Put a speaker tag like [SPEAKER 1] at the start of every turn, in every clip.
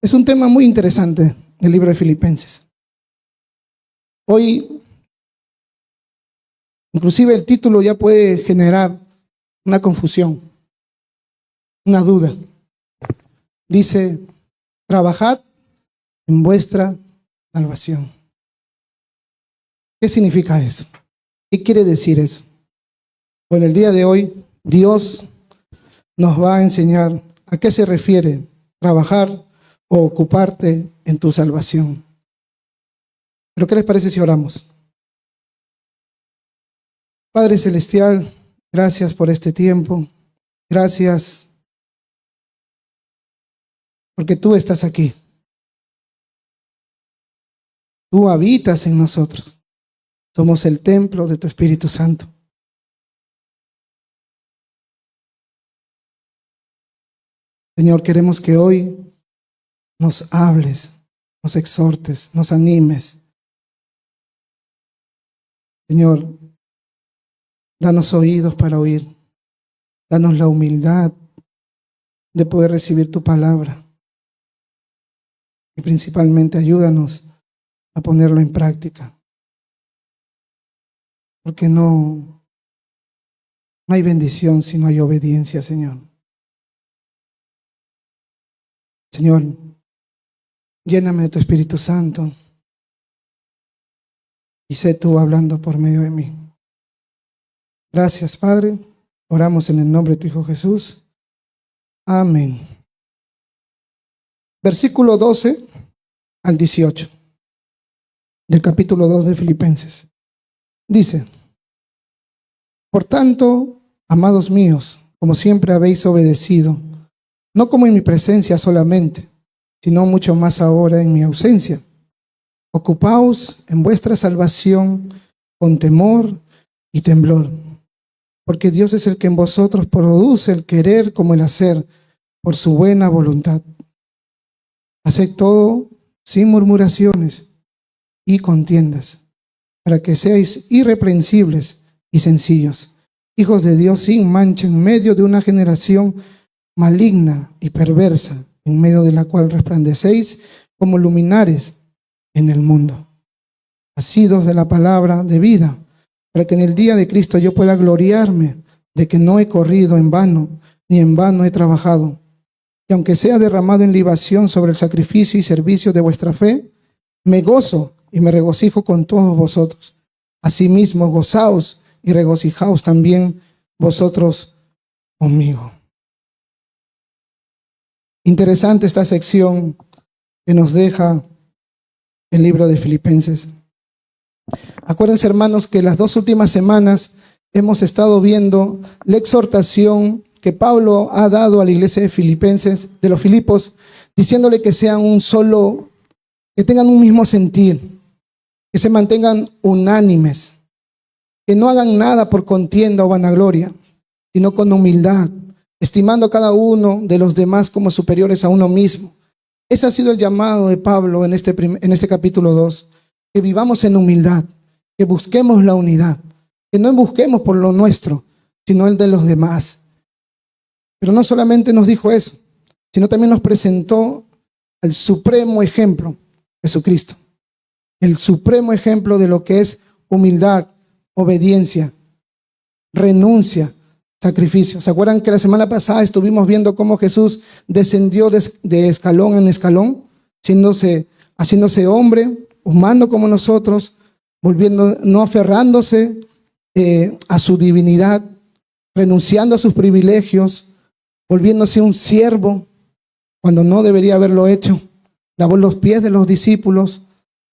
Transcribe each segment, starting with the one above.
[SPEAKER 1] Es un tema muy interesante, el libro de Filipenses. Hoy, inclusive el título ya puede generar una confusión, una duda. Dice, trabajad en vuestra salvación. ¿Qué significa eso? ¿Qué quiere decir eso? Bueno, el día de hoy Dios nos va a enseñar a qué se refiere trabajar o ocuparte en tu salvación. Pero ¿qué les parece si oramos? Padre Celestial, gracias por este tiempo. Gracias porque tú estás aquí. Tú habitas en nosotros. Somos el templo de tu Espíritu Santo. Señor, queremos que hoy nos hables, nos exhortes, nos animes. Señor, danos oídos para oír. Danos la humildad de poder recibir tu palabra. Y principalmente ayúdanos a ponerlo en práctica. Porque no hay bendición si no hay obediencia, Señor. Señor, lléname de tu Espíritu Santo y sé tú hablando por medio de mí. Gracias, Padre. Oramos en el nombre de tu Hijo Jesús. Amén. Versículo 12 al 18 del capítulo 2 de Filipenses. Dice, por tanto, amados míos, como siempre habéis obedecido, no como en mi presencia solamente, sino mucho más ahora en mi ausencia. Ocupaos en vuestra salvación con temor y temblor, porque Dios es el que en vosotros produce el querer como el hacer por su buena voluntad. Haced todo sin murmuraciones y contiendas, para que seáis irreprensibles y sencillos, hijos de Dios sin mancha en medio de una generación maligna y perversa, en medio de la cual resplandecéis como luminares en el mundo, asidos de la palabra de vida, para que en el día de Cristo yo pueda gloriarme de que no he corrido en vano, ni en vano he trabajado. Y aunque sea derramado en libación sobre el sacrificio y servicio de vuestra fe, me gozo y me regocijo con todos vosotros. Asimismo, gozaos y regocijaos también vosotros conmigo. Interesante esta sección que nos deja el libro de Filipenses. Acuérdense, hermanos, que las 2 últimas semanas hemos estado viendo la exhortación que Pablo ha dado a la iglesia de Filipenses, de los Filipos, diciéndole que sean un solo, que tengan un mismo sentir, que se mantengan unánimes, que no hagan nada por contienda o vanagloria, sino con humildad, estimando a cada uno de los demás como superiores a uno mismo. Ese ha sido el llamado de Pablo en este capítulo 2, que vivamos en humildad, que busquemos la unidad, que no busquemos por lo nuestro, sino el de los demás. Pero no solamente nos dijo eso, sino también nos presentó el supremo ejemplo, Jesucristo. El supremo ejemplo de lo que es humildad, obediencia, renuncia, sacrificio. ¿Se acuerdan que la semana pasada estuvimos viendo cómo Jesús descendió de escalón en escalón, haciéndose hombre, humano como nosotros, no aferrándose a su divinidad, renunciando a sus privilegios, volviéndose un siervo cuando no debería haberlo hecho, lavó los pies de los discípulos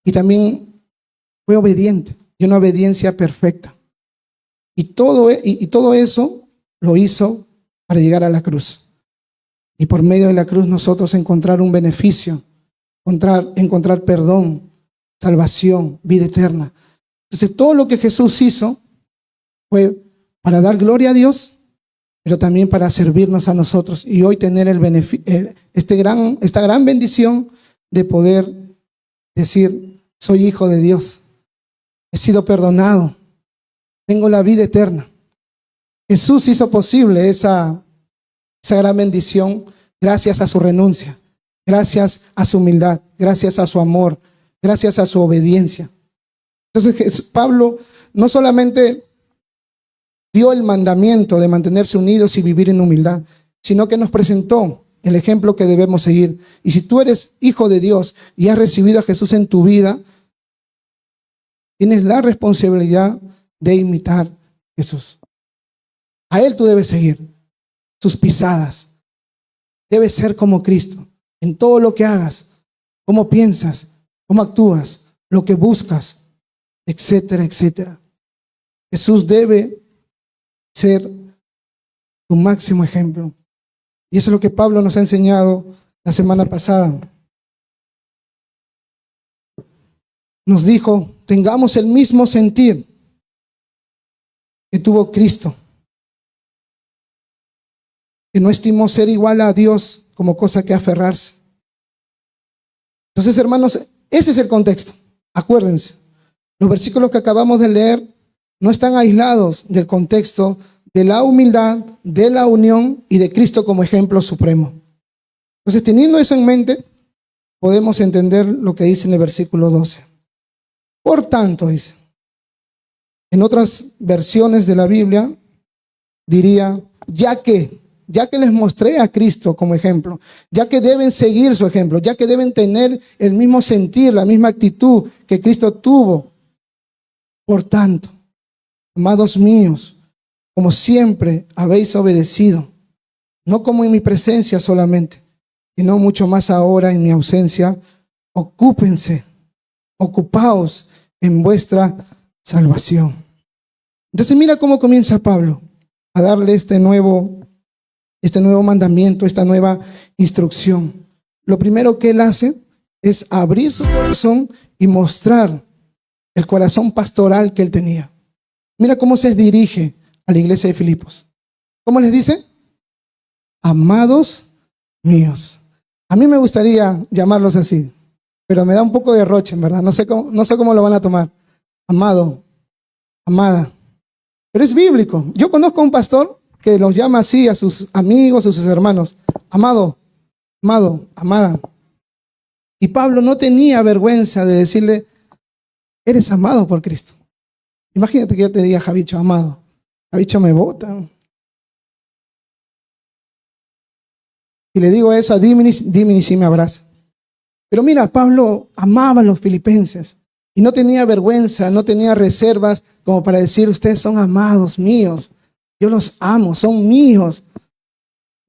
[SPEAKER 1] y también fue obediente, y una obediencia perfecta. Y todo eso lo hizo para llegar a la cruz. Y por medio de la cruz nosotros encontrar un beneficio, encontrar perdón, salvación, vida eterna. Entonces todo lo que Jesús hizo fue para dar gloria a Dios, pero también para servirnos a nosotros y hoy tener esta gran bendición de poder decir, soy hijo de Dios, he sido perdonado, tengo la vida eterna. Jesús hizo posible esa gran bendición gracias a su renuncia, gracias a su humildad, gracias a su amor, gracias a su obediencia. Entonces Pablo no solamente dio el mandamiento de mantenerse unidos y vivir en humildad, sino que nos presentó el ejemplo que debemos seguir. Y si tú eres hijo de Dios y has recibido a Jesús en tu vida, tienes la responsabilidad de imitar a Jesús. A Él tú debes seguir sus pisadas. Debes ser como Cristo en todo lo que hagas, cómo piensas, cómo actúas, lo que buscas, etcétera, etcétera. Jesús debe ser tu máximo ejemplo. Y eso es lo que Pablo nos ha enseñado la semana pasada. Nos dijo, tengamos el mismo sentir que tuvo Cristo, que no estimó ser igual a Dios como cosa que aferrarse. Entonces, hermanos, ese es el contexto. Acuérdense, los versículos que acabamos de leer no están aislados del contexto de la humildad, de la unión y de Cristo como ejemplo supremo. Entonces, teniendo eso en mente, podemos entender lo que dice en el versículo 12. Por tanto, dice, en otras versiones de la Biblia, diría, ya que les mostré a Cristo como ejemplo, ya que deben seguir su ejemplo, ya que deben tener el mismo sentir, la misma actitud que Cristo tuvo. Por tanto, amados míos, como siempre habéis obedecido, no como en mi presencia solamente, sino mucho más ahora en mi ausencia, ocupaos en vuestra salvación. Entonces mira cómo comienza Pablo a darle este nuevo mandamiento, esta nueva instrucción. Lo primero que él hace es abrir su corazón y mostrar el corazón pastoral que él tenía. Mira cómo se dirige a la iglesia de Filipos. ¿Cómo les dice? Amados míos. A mí me gustaría llamarlos así, pero me da un poco de roche, en verdad. No sé cómo lo van a tomar. Amado, amada. Pero es bíblico. Yo conozco a un pastor que los llama así a sus amigos, a sus hermanos. Amado, amado, amada. Y Pablo no tenía vergüenza de decirle, eres amado por Cristo. Imagínate que yo te diga, Javicho, amado. Javicho me bota. Y le digo eso a Dimini sí me abraza. Pero mira, Pablo amaba a los filipenses y no tenía vergüenza, no tenía reservas como para decir, ustedes son amados míos. Yo los amo, son míos.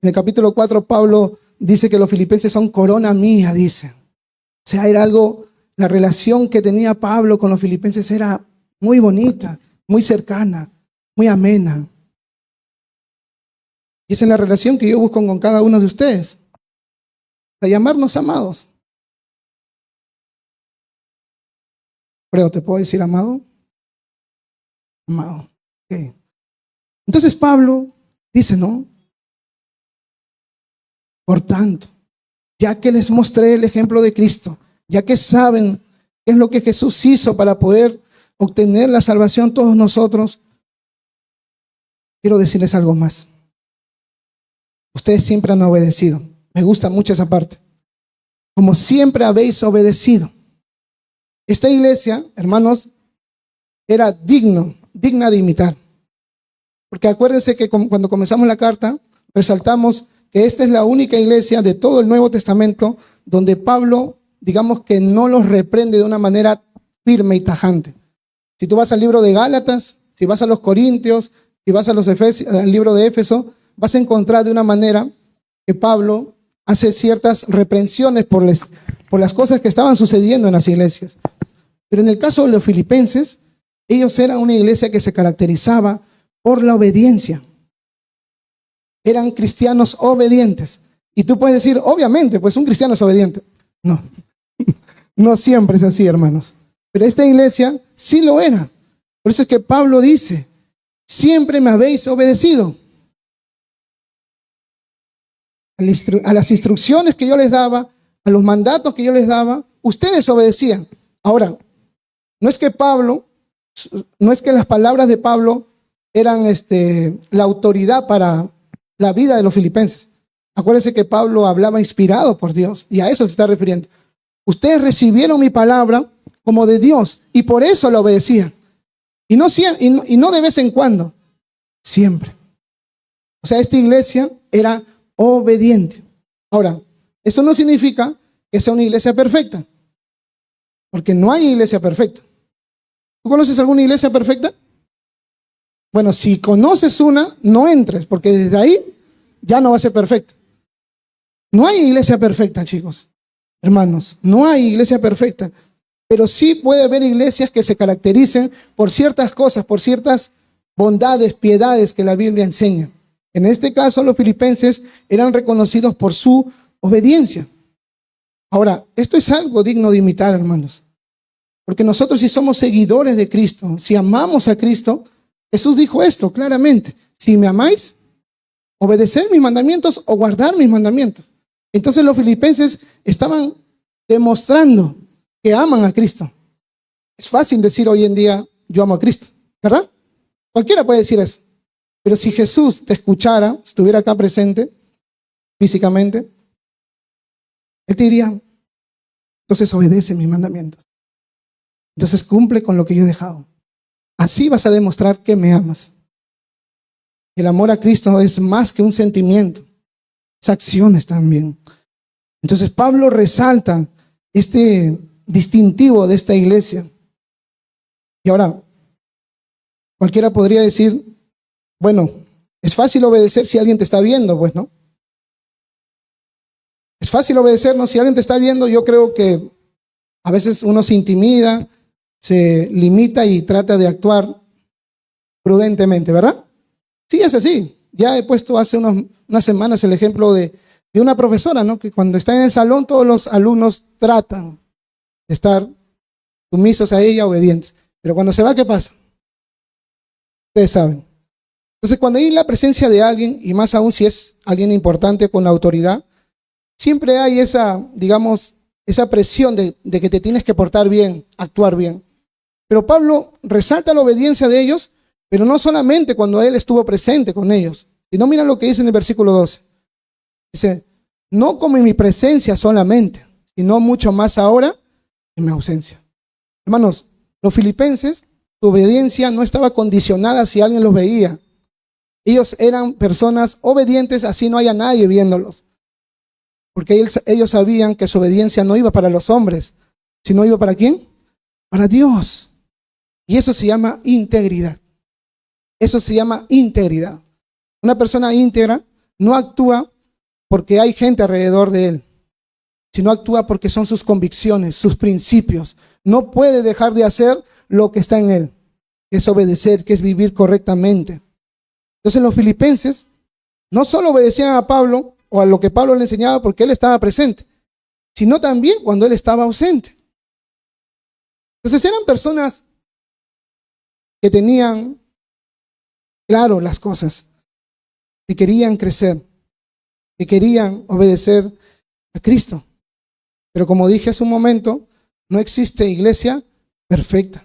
[SPEAKER 1] En el capítulo 4, Pablo dice que los filipenses son corona mía, dice. O sea, era algo, la relación que tenía Pablo con los filipenses era muy bonita, muy cercana, muy amena. Y esa es la relación que yo busco con cada uno de ustedes, para llamarnos amados. Pero ¿te puedo decir amado? Amado. Okay. Entonces Pablo dice, ¿no? Por tanto, ya que les mostré el ejemplo de Cristo, ya que saben qué es lo que Jesús hizo para poder obtener la salvación todos nosotros, quiero decirles algo más. Ustedes siempre han obedecido. Me gusta mucho esa parte. Como siempre habéis obedecido. Esta iglesia, hermanos, era digna de imitar. Porque acuérdense que cuando comenzamos la carta, resaltamos que esta es la única iglesia de todo el Nuevo Testamento donde Pablo, digamos que no los reprende de una manera firme y tajante. Si tú vas al libro de Gálatas, si vas a los Corintios, si vas a al libro de Éfeso, vas a encontrar de una manera que Pablo hace ciertas reprensiones por las cosas que estaban sucediendo en las iglesias. Pero en el caso de los filipenses, ellos eran una iglesia que se caracterizaba por la obediencia. Eran cristianos obedientes. Y tú puedes decir, obviamente, pues un cristiano es obediente. No, no siempre es así, hermanos. Pero esta iglesia sí lo era. Por eso es que Pablo dice, siempre me habéis obedecido. A las instrucciones que yo les daba, a los mandatos que yo les daba, ustedes obedecían. Ahora, no es que las palabras de Pablo eran la autoridad para la vida de los filipenses. Acuérdense que Pablo hablaba inspirado por Dios y a eso se está refiriendo. Ustedes recibieron mi palabra como de Dios y por eso la obedecían. Y no de vez en cuando, siempre. O sea, esta iglesia era obediente. Ahora, eso no significa que sea una iglesia perfecta, porque no hay iglesia perfecta. ¿Tú conoces alguna iglesia perfecta? Bueno, si conoces una, no entres, porque desde ahí ya no va a ser perfecta. No hay iglesia perfecta, chicos, hermanos, no hay iglesia perfecta, pero sí puede haber iglesias que se caractericen por ciertas cosas, por ciertas bondades, piedades que la Biblia enseña. En este caso, los filipenses eran reconocidos por su obediencia. Ahora, esto es algo digno de imitar, hermanos, porque nosotros, si somos seguidores de Cristo, si amamos a Cristo, Jesús dijo esto claramente: si me amáis, obedecer mis mandamientos o guardar mis mandamientos. Entonces los filipenses estaban demostrando que aman a Cristo. Es fácil decir hoy en día, yo amo a Cristo, ¿verdad? Cualquiera puede decir eso. Pero si Jesús te escuchara, estuviera acá presente, físicamente, Él te diría, entonces obedece mis mandamientos. Entonces cumple con lo que yo he dejado. Así vas a demostrar que me amas. El amor a Cristo es más que un sentimiento, es acciones también. Entonces Pablo resalta este distintivo de esta iglesia. Y ahora, cualquiera podría decir, bueno, es fácil obedecer si alguien te está viendo, pues, ¿no? Es fácil obedecernos si alguien te está viendo. Yo creo que a veces uno se intimida, se limita y trata de actuar prudentemente, ¿verdad? Sí, es así. Ya he puesto hace unas semanas el ejemplo de una profesora, ¿no? Que cuando está en el salón todos los alumnos tratan de estar sumisos a ella, obedientes. Pero cuando se va, ¿qué pasa? Ustedes saben. Entonces, cuando hay la presencia de alguien, y más aún si es alguien importante con la autoridad, siempre hay esa, digamos, esa presión de que te tienes que portar bien, actuar bien. Pero Pablo resalta la obediencia de ellos, pero no solamente cuando él estuvo presente con ellos, sino mira lo que dice en el versículo 12. Dice, no como en mi presencia solamente, sino mucho más ahora en mi ausencia. Hermanos, los filipenses, su obediencia no estaba condicionada si alguien los veía. Ellos eran personas obedientes, así no haya nadie viéndolos. Porque ellos sabían que su obediencia no iba para los hombres, sino iba ¿para quién? Para Dios. Y eso se llama integridad. Eso se llama integridad. Una persona íntegra no actúa porque hay gente alrededor de él, sino actúa porque son sus convicciones, sus principios. No puede dejar de hacer lo que está en él, que es obedecer, que es vivir correctamente. Entonces los filipenses no solo obedecían a Pablo o a lo que Pablo le enseñaba porque él estaba presente, sino también cuando él estaba ausente. Entonces eran personas que tenían claro las cosas, que querían crecer, que querían obedecer a Cristo. Pero como dije hace un momento, no existe iglesia perfecta.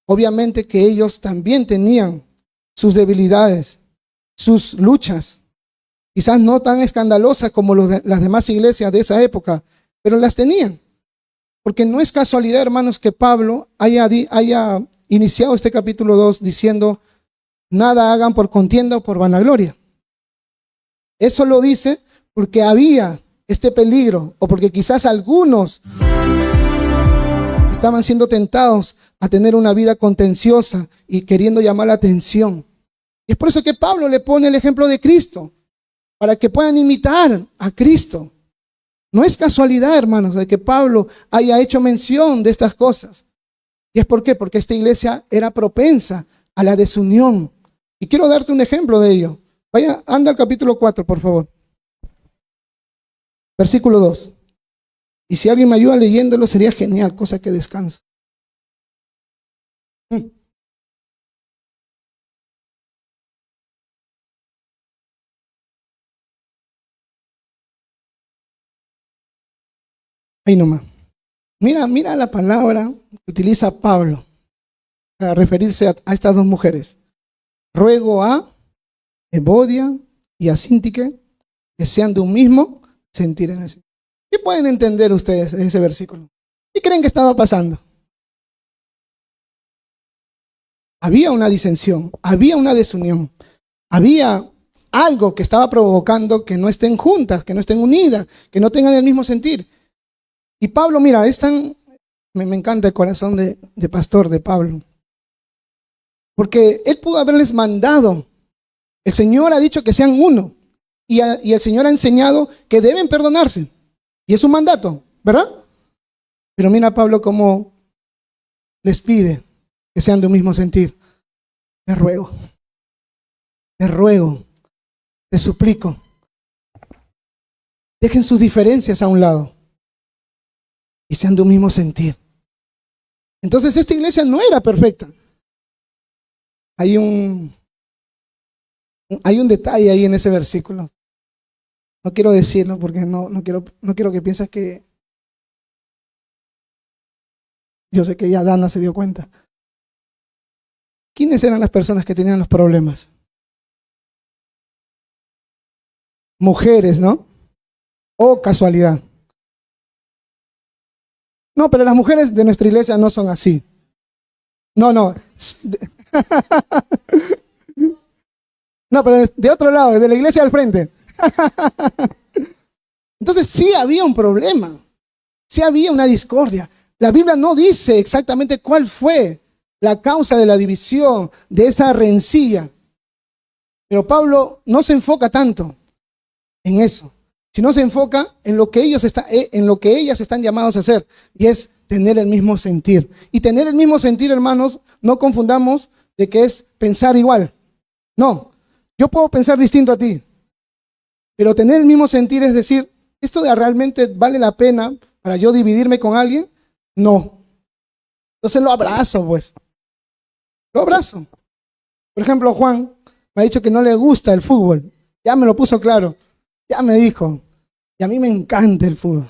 [SPEAKER 1] Obviamente que ellos también tenían sus debilidades, sus luchas, quizás no tan escandalosas como las demás iglesias de esa época, pero las tenían. Porque no es casualidad, hermanos, que Pablo haya iniciado este capítulo 2 diciendo, nada hagan por contienda o por vanagloria. Eso lo dice porque había este peligro, o porque quizás algunos estaban siendo tentados a tener una vida contenciosa y queriendo llamar la atención. Y es por eso que Pablo le pone el ejemplo de Cristo, para que puedan imitar a Cristo. No es casualidad, hermanos, de que Pablo haya hecho mención de estas cosas. ¿Y es por qué? Porque esta iglesia era propensa a la desunión. Y quiero darte un ejemplo de ello. Anda al capítulo 4, por favor. Versículo 2. Y si alguien me ayuda leyéndolo, sería genial, cosa que descanso. Ahí nomás. Mira la palabra que utiliza Pablo para referirse a estas dos mujeres. Ruego a Evodia y a Síntique que sean de un mismo sentir en el Señor. ¿Qué pueden entender ustedes de ese versículo? ¿Qué creen que estaba pasando? Había una disensión, había una desunión, había algo que estaba provocando que no estén juntas, que no estén unidas, que no tengan el mismo sentir. Y Pablo, mira, me encanta el corazón de pastor de Pablo, porque él pudo haberles mandado. El Señor ha dicho que sean uno, y el Señor ha enseñado que deben perdonarse, y es un mandato, ¿verdad? Pero mira a Pablo cómo les pide que sean de un mismo sentir. Te ruego, te suplico, dejen sus diferencias a un lado y sean de un mismo sentir. Entonces esta iglesia no era perfecta. Hay un detalle ahí en ese versículo. No quiero decirlo porque no quiero que pienses que yo sé que ya Dana se dio cuenta. ¿Quiénes eran las personas que tenían los problemas? Mujeres, ¿no? Oh, casualidad. No, pero las mujeres de nuestra iglesia no son así. No. No, pero de otro lado, de la iglesia al frente. Entonces sí había un problema, sí había una discordia. La Biblia no dice exactamente cuál fue la causa de la división, de esa rencilla. Pero Pablo no se enfoca tanto en eso, sino se enfoca en lo que ellas están llamados a hacer, y es tener el mismo sentir. Y tener el mismo sentir, hermanos, no confundamos de que es pensar igual. No, yo puedo pensar distinto a ti, pero tener el mismo sentir es decir, ¿esto realmente vale la pena para yo dividirme con alguien? No. Entonces lo abrazo, pues. Lo abrazo. Por ejemplo, Juan me ha dicho que no le gusta el fútbol. Ya me lo puso claro. Ya me dijo. Y a mí me encanta el fútbol.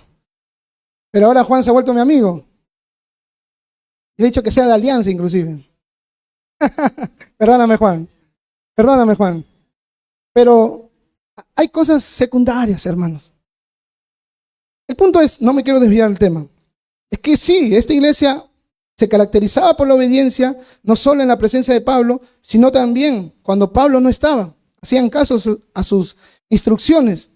[SPEAKER 1] Pero ahora Juan se ha vuelto mi amigo. Le he dicho que sea de Alianza, inclusive. Perdóname, Juan. Perdóname, Juan. Pero hay cosas secundarias, hermanos. El punto es, no me quiero desviar del tema. Es que sí, esta iglesia se caracterizaba por la obediencia, no solo en la presencia de Pablo, sino también cuando Pablo no estaba. Hacían caso a sus instrucciones,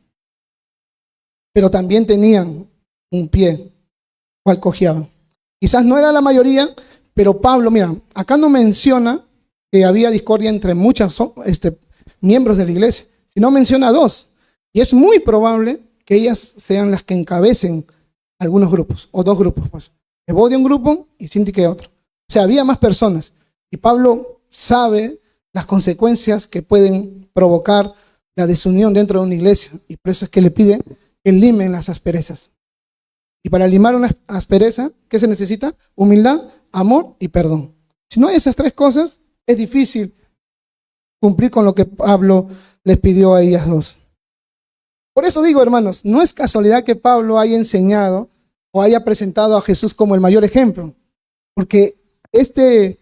[SPEAKER 1] pero también tenían un pie cual cojeaban. Quizás no era la mayoría, pero Pablo, mira, acá no menciona que había discordia entre muchos miembros de la iglesia, sino menciona dos. Y es muy probable que ellas sean las que encabecen algunos grupos, o dos grupos, pues. Evodia un grupo y Síntique otro. O sea, había más personas. Y Pablo sabe las consecuencias que pueden provocar la desunión dentro de una iglesia. Y por eso es que le pide que limen las asperezas. Y para limar una aspereza, ¿qué se necesita? Humildad, amor y perdón. Si no hay esas tres cosas, es difícil cumplir con lo que Pablo les pidió a ellas dos. Por eso digo, hermanos, no es casualidad que Pablo haya enseñado o haya presentado a Jesús como el mayor ejemplo, porque este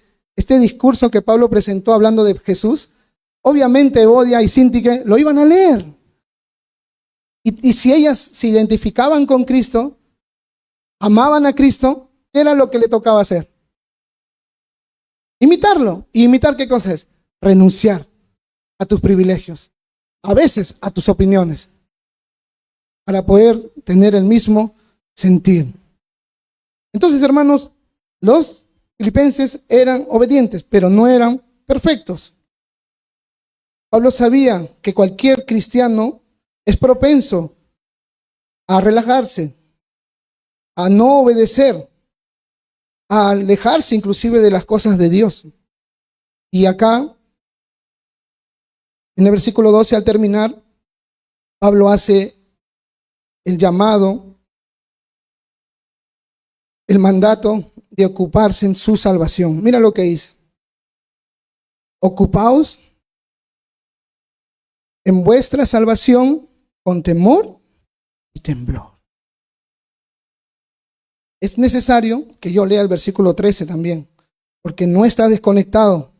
[SPEAKER 1] discurso que Pablo presentó hablando de Jesús, obviamente Evodia y Síntique lo iban a leer. Y si ellas se identificaban con Cristo, amaban a Cristo, ¿qué era lo que le tocaba hacer? Imitarlo. ¿Y imitar qué cosa es? Renunciar a tus privilegios, a veces a tus opiniones, para poder tener el mismo sentir. Entonces, hermanos, los filipenses eran obedientes, pero no eran perfectos. Pablo sabía que cualquier cristiano es propenso a relajarse, a no obedecer, a alejarse inclusive de las cosas de Dios. Y acá, en el versículo 12, al terminar, Pablo hace el llamado, el mandato de ocuparse en su salvación. Mira lo que dice. Ocupaos en vuestra salvación con temor y temblor. Es necesario que yo lea el versículo 13 también, porque no está desconectado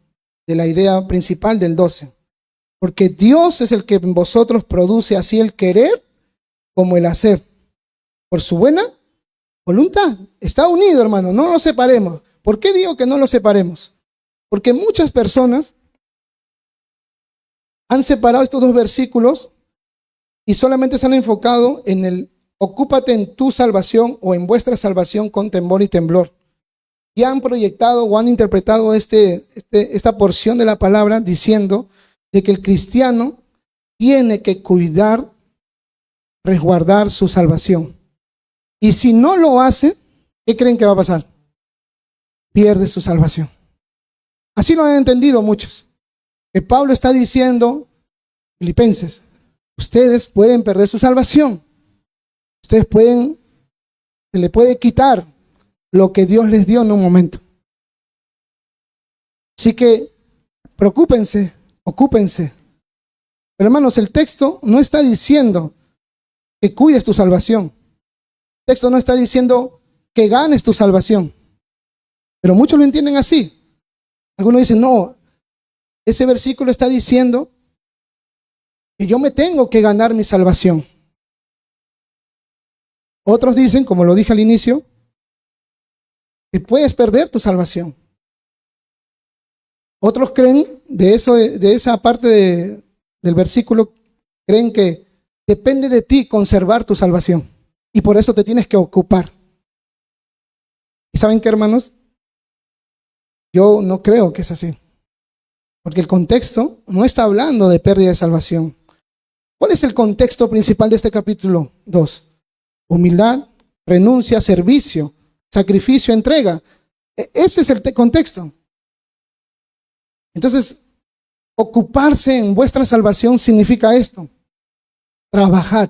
[SPEAKER 1] de la idea principal del 12. Porque Dios es el que en vosotros produce así el querer como el hacer, por su buena voluntad. Está unido, hermano, no lo separemos. ¿Por qué digo que no lo separemos? Porque muchas personas han separado estos dos versículos y solamente se han enfocado en el ocúpate en tu salvación o en vuestra salvación con temor y temblor. Y han proyectado o han interpretado esta porción de la palabra diciendo de que el cristiano tiene que cuidar, resguardar su salvación. Y si no lo hace, ¿qué creen que va a pasar? Pierde su salvación. Así lo han entendido muchos. Que Pablo está diciendo, Filipenses, ustedes pueden perder su salvación. Ustedes se le puede quitar lo que Dios les dio en un momento. Así que preocúpense, ocúpense. Pero hermanos, el texto no está diciendo que cuides tu salvación. El texto no está diciendo que ganes tu salvación. Pero muchos lo entienden así. Algunos dicen, no, ese versículo está diciendo que yo me tengo que ganar mi salvación. Otros dicen, como lo dije al inicio, que puedes perder tu salvación. Otros creen de esa parte del versículo, creen que depende de ti conservar tu salvación y por eso te tienes que ocupar. ¿Y saben qué, hermanos? Yo no creo que es así, porque el contexto no está hablando de pérdida de salvación. ¿Cuál es el contexto principal de este capítulo 2? Humildad, renuncia, servicio, sacrificio, entrega. Ese es el contexto. Entonces, ocuparse en vuestra salvación significa esto. Trabajad.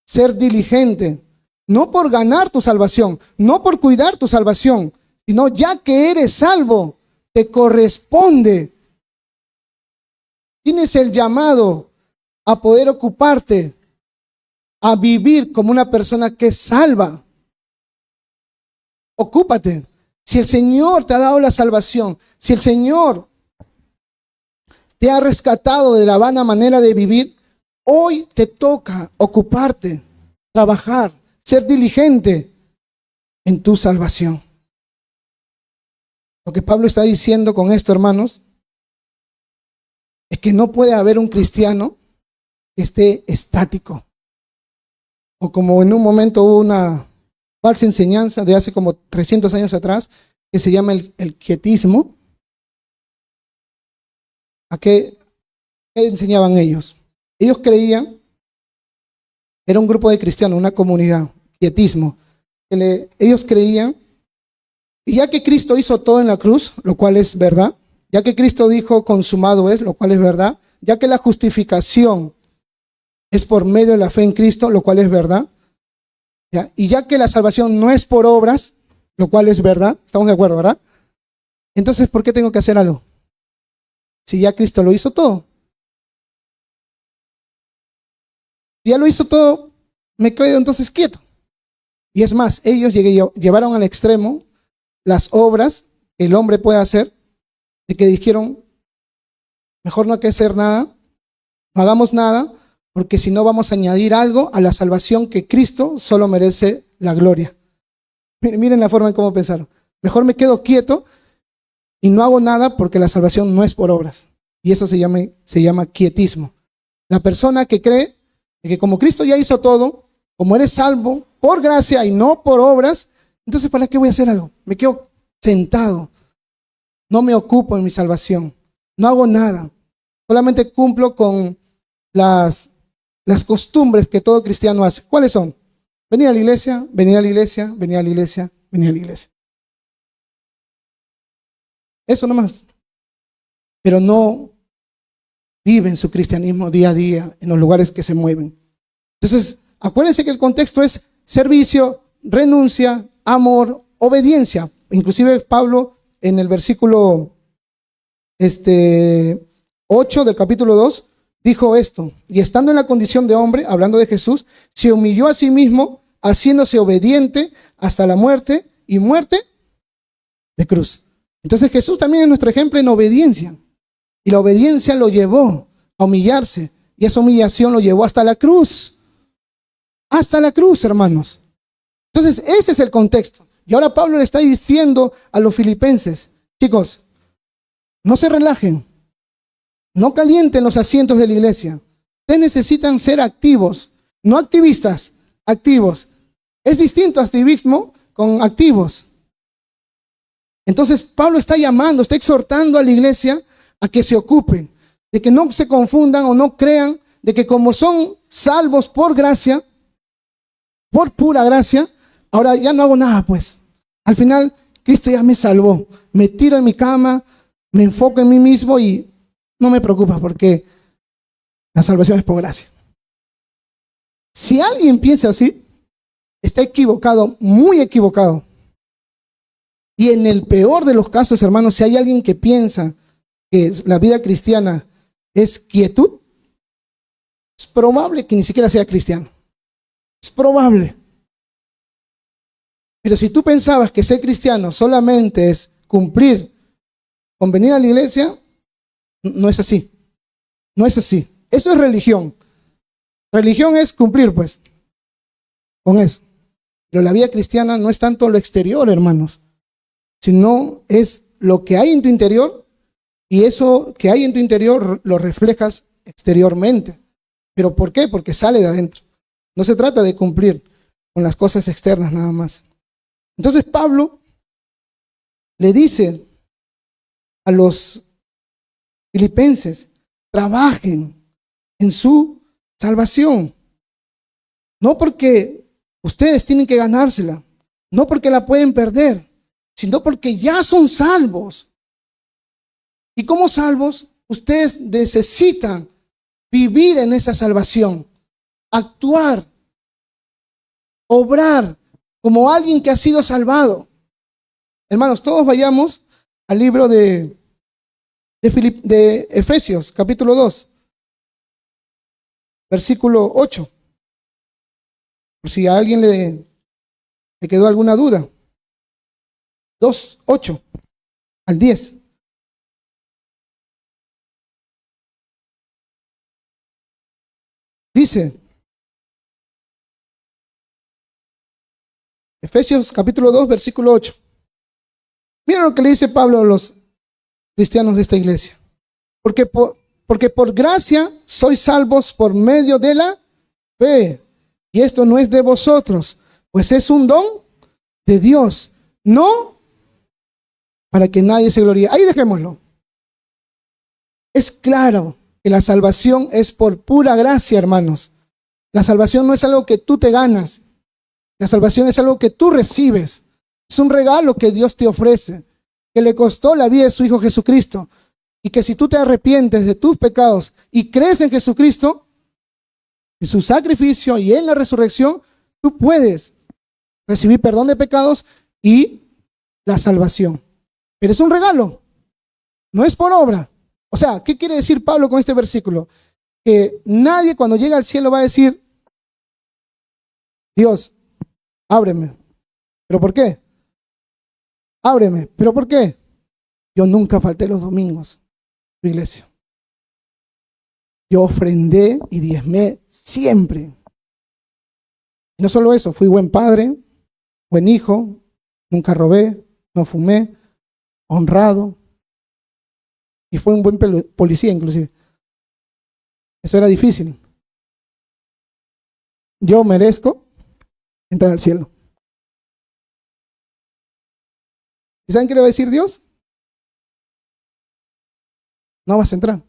[SPEAKER 1] Ser diligente. No por ganar tu salvación, no por cuidar tu salvación, sino ya que eres salvo, te corresponde. Tienes el llamado a poder ocuparte, a vivir como una persona que es salva. Ocúpate. Si el Señor te ha dado la salvación, si el Señor te ha rescatado de la vana manera de vivir, hoy te toca ocuparte, trabajar, ser diligente en tu salvación. Lo que Pablo está diciendo con esto, hermanos, es que no puede haber un cristiano que esté estático. O como en un momento hubo una falsa enseñanza de hace como 300 años atrás, que se llama el quietismo. ¿A qué enseñaban ellos? Ellos creían, era un grupo de cristianos, una comunidad, quietismo. Ellos creían, y ya que Cristo hizo todo en la cruz, lo cual es verdad, ya que Cristo dijo consumado es, lo cual es verdad, ya que la justificación es por medio de la fe en Cristo, lo cual es verdad, ¿ya? Y ya que la salvación no es por obras, lo cual es verdad, estamos de acuerdo, ¿verdad? Entonces, ¿por qué tengo que hacer algo? Si ya Cristo lo hizo todo. Si ya lo hizo todo, me quedo entonces quieto. Y es más, ellos llevaron al extremo las obras que el hombre puede hacer, de que dijeron, mejor no hay que hacer nada, no hagamos nada, porque si no vamos a añadir algo a la salvación que Cristo solo merece la gloria. Miren la forma en cómo pensaron. Mejor me quedo quieto y no hago nada porque la salvación no es por obras. Y eso se llama quietismo. La persona que cree que como Cristo ya hizo todo, como eres salvo por gracia y no por obras, entonces ¿para qué voy a hacer algo? Me quedo sentado. No me ocupo en mi salvación. No hago nada. Solamente cumplo con las costumbres que todo cristiano hace. ¿Cuáles son? Venir a la iglesia, venir a la iglesia, venir a la iglesia, venir a la iglesia. Eso nomás. Pero no viven su cristianismo día a día en los lugares que se mueven. Entonces, acuérdense que el contexto es servicio, renuncia, amor, obediencia. Inclusive Pablo en el versículo 8 del capítulo 2 dijo esto: y estando en la condición de hombre, hablando de Jesús, se humilló a sí mismo, haciéndose obediente hasta la muerte y muerte de cruz. Entonces Jesús también es nuestro ejemplo en obediencia. Y la obediencia lo llevó a humillarse. Y esa humillación lo llevó hasta la cruz. Hasta la cruz, hermanos. Entonces, ese es el contexto. Y ahora Pablo le está diciendo a los filipenses, chicos, no se relajen. No calienten los asientos de la iglesia. Ustedes necesitan ser activos, no activistas, activos. Es distinto activismo con activos. Entonces Pablo está llamando, está exhortando a la iglesia a que se ocupen, de que no se confundan o no crean de que como son salvos por gracia, por pura gracia, ahora ya no hago nada pues. Al final Cristo ya me salvó, me tiro en mi cama, me enfoco en mí mismo y no me preocupa porque la salvación es por gracia. Si alguien piensa así, está equivocado, muy equivocado. Y en el peor de los casos, hermanos, si hay alguien que piensa que la vida cristiana es quietud, es probable que ni siquiera sea cristiano. Es probable. Pero si tú pensabas que ser cristiano solamente es cumplir con venir a la iglesia, no es así. No es así. Eso es religión. Religión es cumplir, pues, con eso. Pero la vida cristiana no es tanto lo exterior, hermanos, sino es lo que hay en tu interior, y eso que hay en tu interior lo reflejas exteriormente. ¿Pero por qué? Porque sale de adentro. No se trata de cumplir con las cosas externas nada más. Entonces Pablo le dice a los filipenses, trabajen en su salvación. No porque ustedes tienen que ganársela, no porque la pueden perder, sino porque ya son salvos. Y como salvos, ustedes necesitan vivir en esa salvación, actuar, obrar como alguien que ha sido salvado. Hermanos, todos vayamos al libro de Efesios, capítulo 2, versículo 8. Por si a alguien le quedó alguna duda. 2, 8 al 10. Dice, Efesios capítulo 2, versículo 8. Mira lo que le dice Pablo a los cristianos de esta iglesia. Porque por gracia sois salvos por medio de la fe. Y esto no es de vosotros, pues es un don de Dios. No para que nadie se gloríe. Ahí dejémoslo. Es claro que la salvación es por pura gracia, hermanos. La salvación no es algo que tú te ganas. La salvación es algo que tú recibes. Es un regalo que Dios te ofrece, que le costó la vida de su Hijo Jesucristo. Y que si tú te arrepientes de tus pecados y crees en Jesucristo, en su sacrificio y en la resurrección, tú puedes recibir perdón de pecados y la salvación. Pero es un regalo, no es por obra. O sea, ¿qué quiere decir Pablo con este versículo? Que nadie cuando llega al cielo va a decir, Dios, ábreme. ¿Pero por qué? Ábreme. ¿Pero por qué? Yo nunca falté los domingos a tu iglesia. Yo ofrendé y diezmé siempre. Y no solo eso, fui buen padre, buen hijo, nunca robé, no fumé, honrado. Y fue un buen policía inclusive. Eso era difícil. Yo merezco entrar al cielo. ¿Y saben qué le va a decir Dios? No vas a entrar.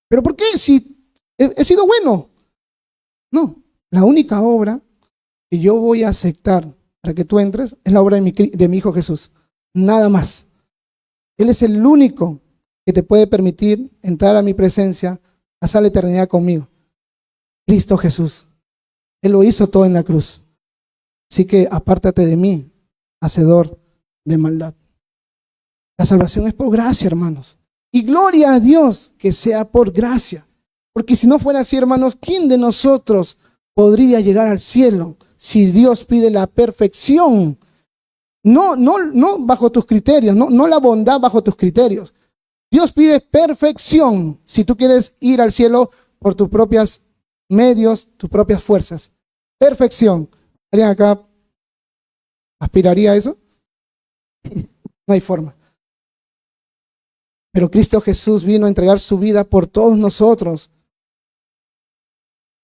[SPEAKER 1] ¿Pero por qué? Si he sido bueno. No, la única obra que yo voy a aceptar para que tú entres es la obra de mi Hijo Jesús. Nada más. Él es el único que te puede permitir entrar a mi presencia, pasar la eternidad conmigo. Cristo Jesús. Él lo hizo todo en la cruz. Así que apártate de mí, hacedor de maldad. La salvación es por gracia, hermanos. Y gloria a Dios que sea por gracia. Porque si no fuera así, hermanos, ¿quién de nosotros podría llegar al cielo si Dios pide la perfección? No bajo tus criterios, no la bondad bajo tus criterios, Dios pide perfección si tú quieres ir al cielo por tus propios medios, tus propias fuerzas. Perfección. ¿Alguien acá aspiraría a eso? No hay forma. Pero Cristo Jesús vino a entregar su vida por todos nosotros.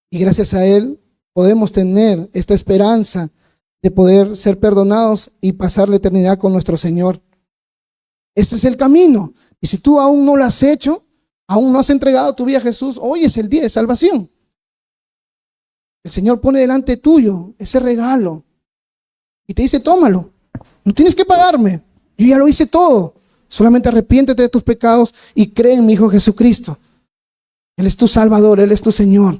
[SPEAKER 1] Y gracias a Él podemos tener esta esperanza de poder ser perdonados y pasar la eternidad con nuestro Señor. Ese es el camino. Y si tú aún no lo has hecho, aún no has entregado tu vida a Jesús, hoy es el día de salvación. El Señor pone delante tuyo ese regalo y te dice, tómalo. No tienes que pagarme. Yo ya lo hice todo. Solamente arrepiéntete de tus pecados y cree en mi Hijo Jesucristo. Él es tu Salvador, Él es tu Señor.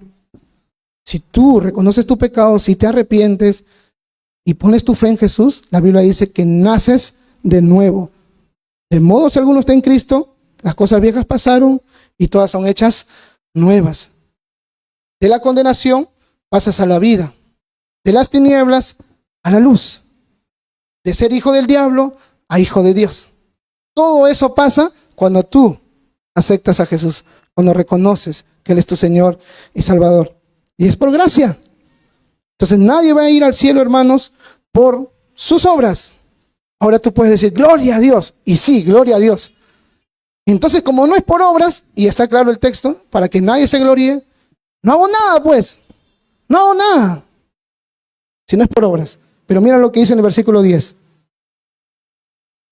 [SPEAKER 1] Si tú reconoces tu pecado, si te arrepientes y pones tu fe en Jesús, la Biblia dice que naces de nuevo. De modo, si alguno está en Cristo, las cosas viejas pasaron y todas son hechas nuevas. De la condenación pasas a la vida. De las tinieblas a la luz. De ser hijo del diablo a hijo de Dios. Todo eso pasa cuando tú aceptas a Jesús, cuando reconoces que Él es tu Señor y Salvador. Y es por gracia. Entonces nadie va a ir al cielo, hermanos, por sus obras. Ahora tú puedes decir, gloria a Dios. Y sí, gloria a Dios. Entonces, como no es por obras, y está claro el texto, para que nadie se gloríe, no hago nada, pues. No hago nada. Si no es por obras. Pero mira lo que dice en el versículo 10.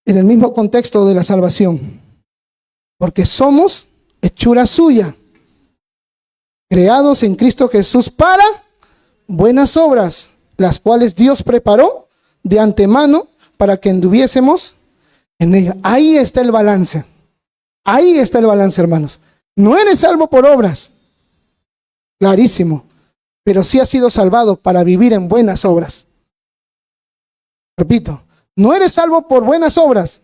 [SPEAKER 1] En el mismo contexto de la salvación. Porque somos hechura suya, creados en Cristo Jesús para buenas obras, las cuales Dios preparó de antemano para que anduviésemos en ella. Ahí está el balance. Ahí está el balance, hermanos. No eres salvo por obras. Clarísimo. Pero sí has sido salvado para vivir en buenas obras. Repito. No eres salvo por buenas obras,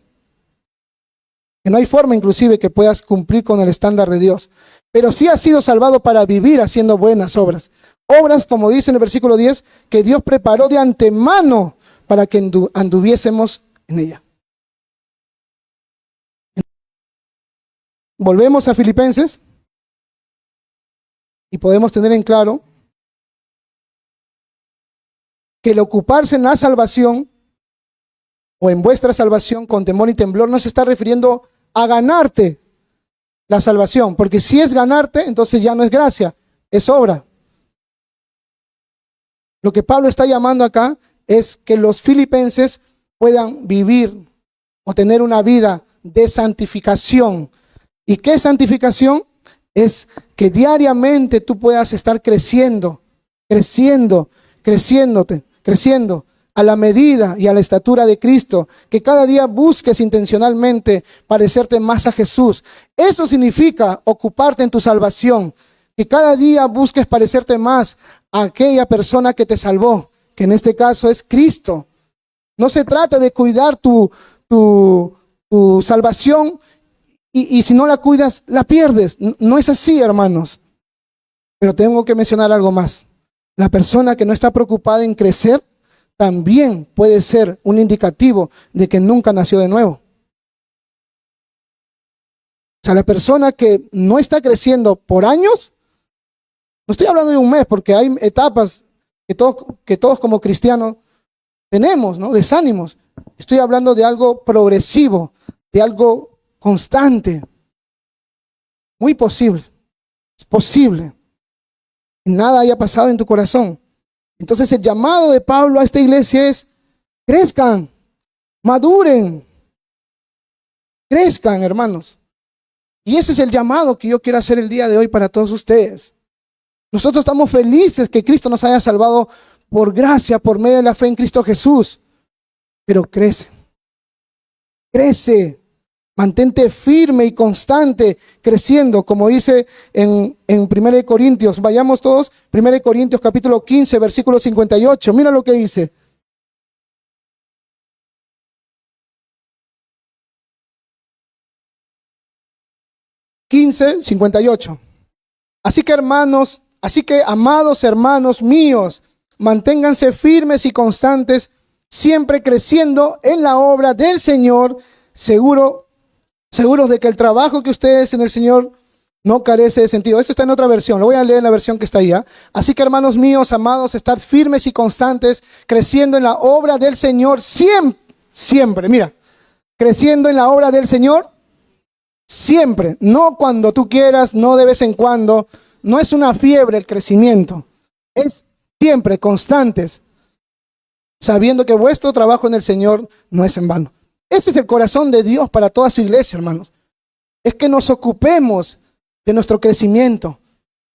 [SPEAKER 1] que no hay forma inclusive que puedas cumplir con el estándar de Dios, pero sí has sido salvado para vivir haciendo buenas obras. Obras, como dice en el versículo 10, que Dios preparó de antemano para que anduviésemos en ella. Volvemos a Filipenses y podemos tener en claro que el ocuparse en la salvación o en vuestra salvación con temor y temblor no se está refiriendo a ganarte la salvación, porque si es ganarte, entonces ya no es gracia, es obra. Lo que Pablo está llamando acá es que los filipenses puedan vivir o tener una vida de santificación. ¿Y qué es santificación? Es que diariamente tú puedas estar creciendo a la medida y a la estatura de Cristo, que cada día busques intencionalmente parecerte más a Jesús. Eso significa ocuparte en tu salvación, que cada día busques parecerte más a aquella persona que te salvó, que en este caso es Cristo. No se trata de cuidar tu salvación y si no la cuidas, la pierdes. No es así, hermanos. Pero tengo que mencionar algo más. La persona que no está preocupada en crecer también puede ser un indicativo de que nunca nació de nuevo. O sea, la persona que no está creciendo por años, no estoy hablando de un mes, porque hay etapas que todos como cristianos tenemos, ¿no? Desánimos. Estoy hablando de algo progresivo, de algo constante. Muy posible. Es posible. Nada haya pasado en tu corazón. Entonces el llamado de Pablo a esta iglesia es: crezcan, maduren, crezcan, hermanos. Y ese es el llamado que yo quiero hacer el día de hoy para todos ustedes. Nosotros estamos felices que Cristo nos haya salvado por gracia, por medio de la fe en Cristo Jesús. Pero crece, mantente firme y constante, creciendo, como dice en 1 Corintios. Vayamos todos, 1 Corintios capítulo 15, versículo 58. Mira lo que dice. (15, 58). Así que amados hermanos míos, manténganse firmes y constantes, siempre creciendo en la obra del Señor, seguro seguros de que el trabajo que ustedes en el Señor no carece de sentido. Esto está en otra versión, lo voy a leer en la versión que está ahí. Así que, hermanos míos, amados, estad firmes y constantes, creciendo en la obra del Señor siempre, siempre. Mira, creciendo en la obra del Señor siempre, no cuando tú quieras, no de vez en cuando. No es una fiebre el crecimiento, es siempre, constantes, sabiendo que vuestro trabajo en el Señor no es en vano. Ese es el corazón de Dios para toda su iglesia, hermanos. Es que nos ocupemos de nuestro crecimiento,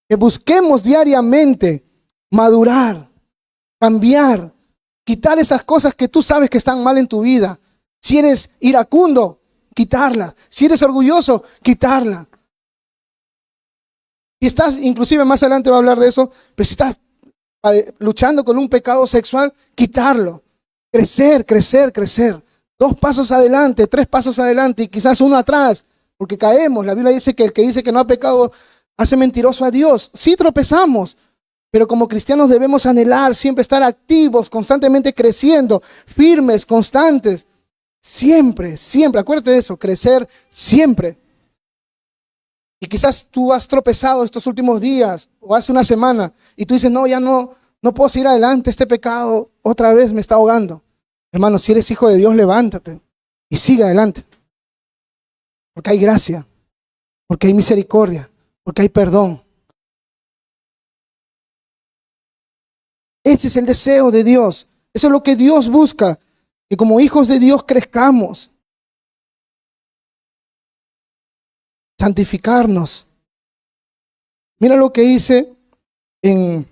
[SPEAKER 1] que busquemos diariamente madurar, cambiar, quitar esas cosas que tú sabes que están mal en tu vida. Si eres iracundo, quitarla. Si eres orgulloso, quitarla. Si estás, inclusive más adelante va a hablar de eso, pero si estás luchando con un pecado sexual, quitarlo. Crecer, crecer, crecer. 2 pasos adelante, 3 pasos adelante y quizás 1 atrás, porque caemos. La Biblia dice que el que dice que no ha pecado hace mentiroso a Dios. Sí tropezamos, pero como cristianos debemos anhelar siempre estar activos, constantemente creciendo, firmes, constantes. Siempre, siempre, acuérdate de eso, crecer siempre. Y quizás tú has tropezado estos últimos días o hace una semana y tú dices, no, ya no puedo seguir adelante, este pecado otra vez me está ahogando. Hermano, si eres hijo de Dios, levántate y sigue adelante. Porque hay gracia, porque hay misericordia, porque hay perdón. Ese es el deseo de Dios. Eso es lo que Dios busca, que como hijos de Dios crezcamos. Santificarnos. Mira lo que dice en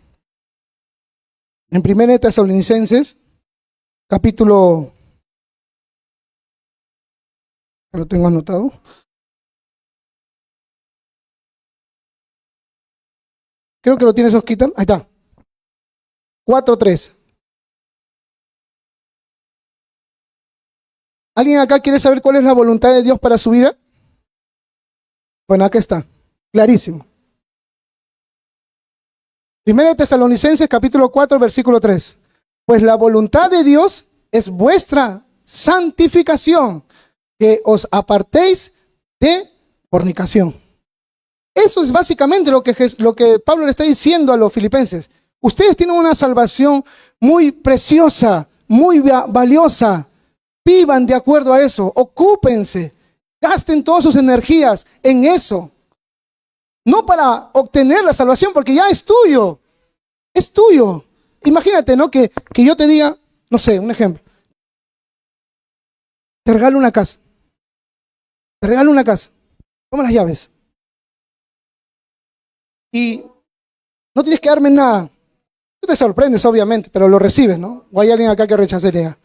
[SPEAKER 1] 1 Tesalonicenses, capítulo, que lo tengo anotado. Creo que lo tienes, Osquitar. Ahí está. 4:3. ¿Alguien acá quiere saber cuál es la voluntad de Dios para su vida? Bueno, acá está. Clarísimo. 1 Tesalonicenses capítulo 4, versículo 3. Pues la voluntad de Dios es vuestra santificación, que os apartéis de fornicación. Eso es básicamente lo que Pablo le está diciendo a los filipenses. Ustedes tienen una salvación muy preciosa, muy valiosa. Vivan de acuerdo a eso. Ocúpense. Gasten todas sus energías en eso. No para obtener la salvación, porque ya es tuyo. Es tuyo. Imagínate, ¿no? Que yo te diga, no sé, un ejemplo. Te regalo una casa. Te regalo una casa. Toma las llaves. Y no tienes que darme nada. Tú te sorprendes, obviamente, pero lo recibes, ¿no? O hay alguien acá que rechazaría.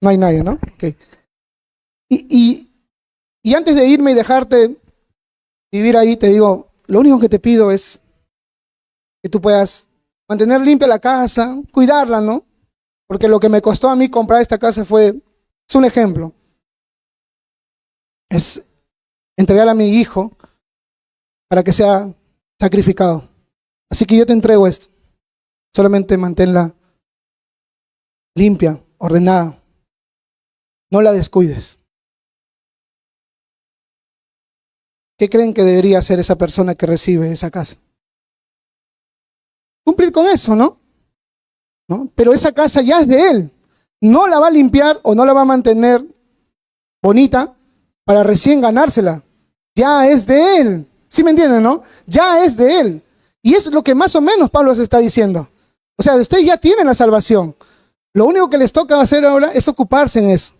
[SPEAKER 1] No hay nadie, ¿no? Okay. Y antes de irme y dejarte vivir ahí, te digo, lo único que te pido es que tú puedas mantener limpia la casa, cuidarla, ¿no? Porque lo que me costó a mí comprar esta casa es un ejemplo. Es entregar a mi hijo para que sea sacrificado. Así que yo te entrego esto. Solamente manténla limpia, ordenada. No la descuides. ¿Qué creen que debería hacer esa persona que recibe esa casa? Cumplir con eso, ¿no? Pero esa casa ya es de él. No la va a limpiar o no la va a mantener bonita para recién ganársela. Ya es de él. ¿Sí me entienden, no? Ya es de él. Y es lo que más o menos Pablo se está diciendo. O sea, ustedes ya tienen la salvación. Lo único que les toca hacer ahora es ocuparse en eso.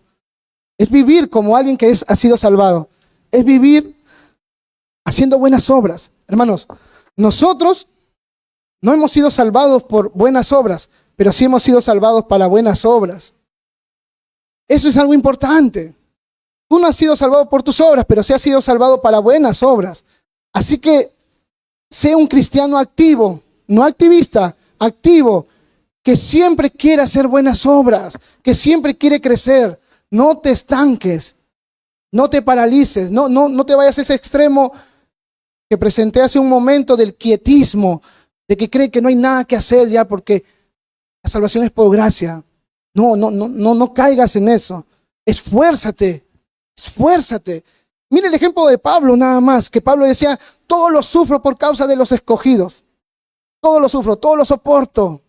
[SPEAKER 1] Es vivir como alguien que ha sido salvado. Es vivir haciendo buenas obras. Hermanos, nosotros no hemos sido salvados por buenas obras, pero sí hemos sido salvados para buenas obras. Eso es algo importante. Tú no has sido salvado por tus obras, pero sí has sido salvado para buenas obras. Así que sé un cristiano activo, no activista, activo, que siempre quiere hacer buenas obras, que siempre quiere crecer. No te estanques, no te paralices, no te vayas a ese extremo que presenté hace un momento del quietismo, de que cree que no hay nada que hacer ya porque la salvación es por gracia. No caigas en eso. Esfuérzate, esfuérzate. Mire el ejemplo de Pablo nada más, que Pablo decía, todo lo sufro por causa de los escogidos. Todo lo sufro, todo lo soporto.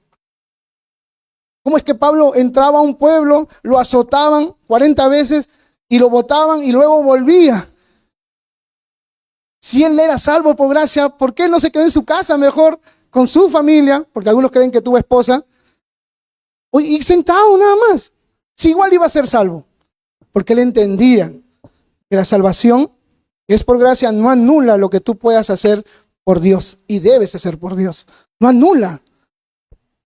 [SPEAKER 1] ¿Cómo es que Pablo entraba a un pueblo, lo azotaban 40 veces y lo botaban y luego volvía? Si él era salvo por gracia, ¿por qué no se quedó en su casa mejor con su familia? Porque algunos creen que tuvo esposa. Y sentado nada más. Si igual iba a ser salvo. Porque él entendía que la salvación que es por gracia no anula lo que tú puedas hacer por Dios y debes hacer por Dios. No anula.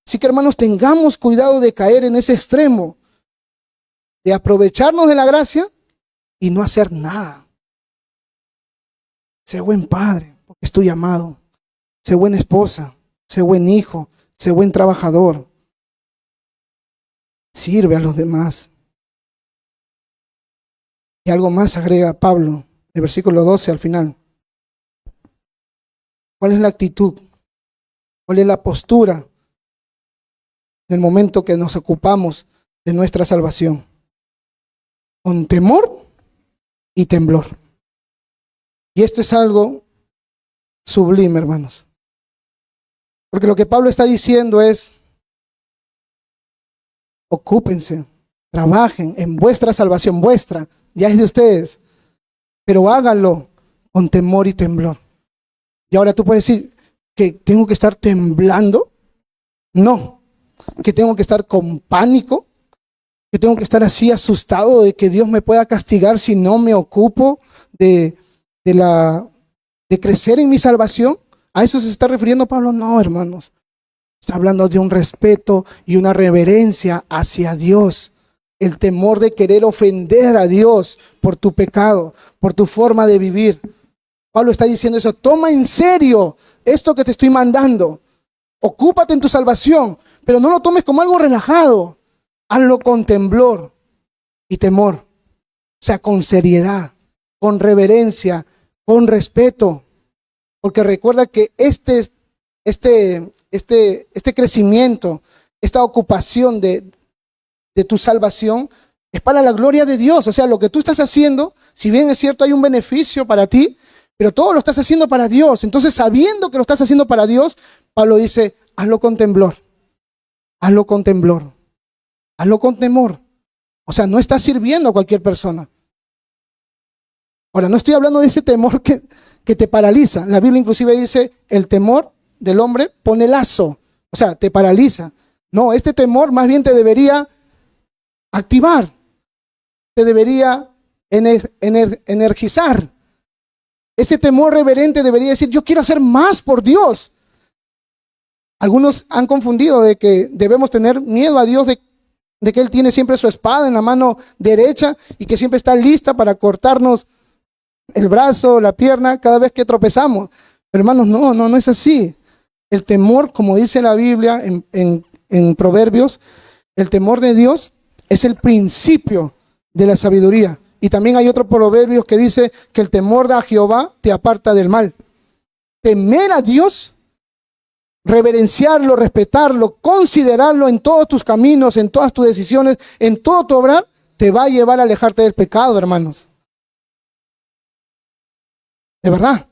[SPEAKER 1] Así que hermanos, tengamos cuidado de caer en ese extremo, de aprovecharnos de la gracia y no hacer nada. Sé buen padre, porque es tu llamado. Sé buena esposa, sé buen hijo, sé buen trabajador. Sirve a los demás. Y algo más agrega Pablo, el versículo 12 al final. ¿Cuál es la actitud? ¿Cuál es la postura en el momento que nos ocupamos de nuestra salvación? Con temor y temblor. Y esto es algo sublime, hermanos. Porque lo que Pablo está diciendo es, ocúpense, trabajen en vuestra salvación, vuestra, ya es de ustedes, pero háganlo con temor y temblor. Y ahora tú puedes decir que tengo que estar temblando. No, que tengo que estar con pánico, que tengo que estar así asustado de que Dios me pueda castigar si no me ocupo de crecer en mi salvación. ¿A eso se está refiriendo Pablo? No, hermanos. Está hablando de un respeto y una reverencia hacia Dios. El temor de querer ofender a Dios por tu pecado, por tu forma de vivir. Pablo está diciendo eso. Toma en serio esto que te estoy mandando. Ocúpate en tu salvación, pero no lo tomes como algo relajado. Hazlo con temblor y temor. O sea, con seriedad, con reverencia, con respeto. Porque recuerda que este crecimiento, esta ocupación de tu salvación es para la gloria de Dios. O sea, lo que tú estás haciendo, si bien es cierto hay un beneficio para ti, pero todo lo estás haciendo para Dios. Entonces, sabiendo que lo estás haciendo para Dios, Pablo dice, hazlo con temblor, hazlo con temblor, hazlo con temor. O sea, no estás sirviendo a cualquier persona. Ahora, no estoy hablando de ese temor que te paraliza. La Biblia inclusive dice, el temor del hombre pone lazo, o sea, te paraliza. No, este temor más bien te debería activar, te debería energizar. Ese temor reverente debería decir, yo quiero hacer más por Dios. Algunos han confundido de que debemos tener miedo a Dios, de que Él tiene siempre su espada en la mano derecha y que siempre está lista para cortarnos el brazo, la pierna, cada vez que tropezamos. Pero hermanos, no es así. El temor, como dice la Biblia en Proverbios, el temor de Dios es el principio de la sabiduría. Y también hay otro proverbio que dice que el temor de Jehová te aparta del mal. Temer a Dios, reverenciarlo, respetarlo, considerarlo en todos tus caminos, en todas tus decisiones, en todo tu obrar, te va a llevar a alejarte del pecado, hermanos. De verdad.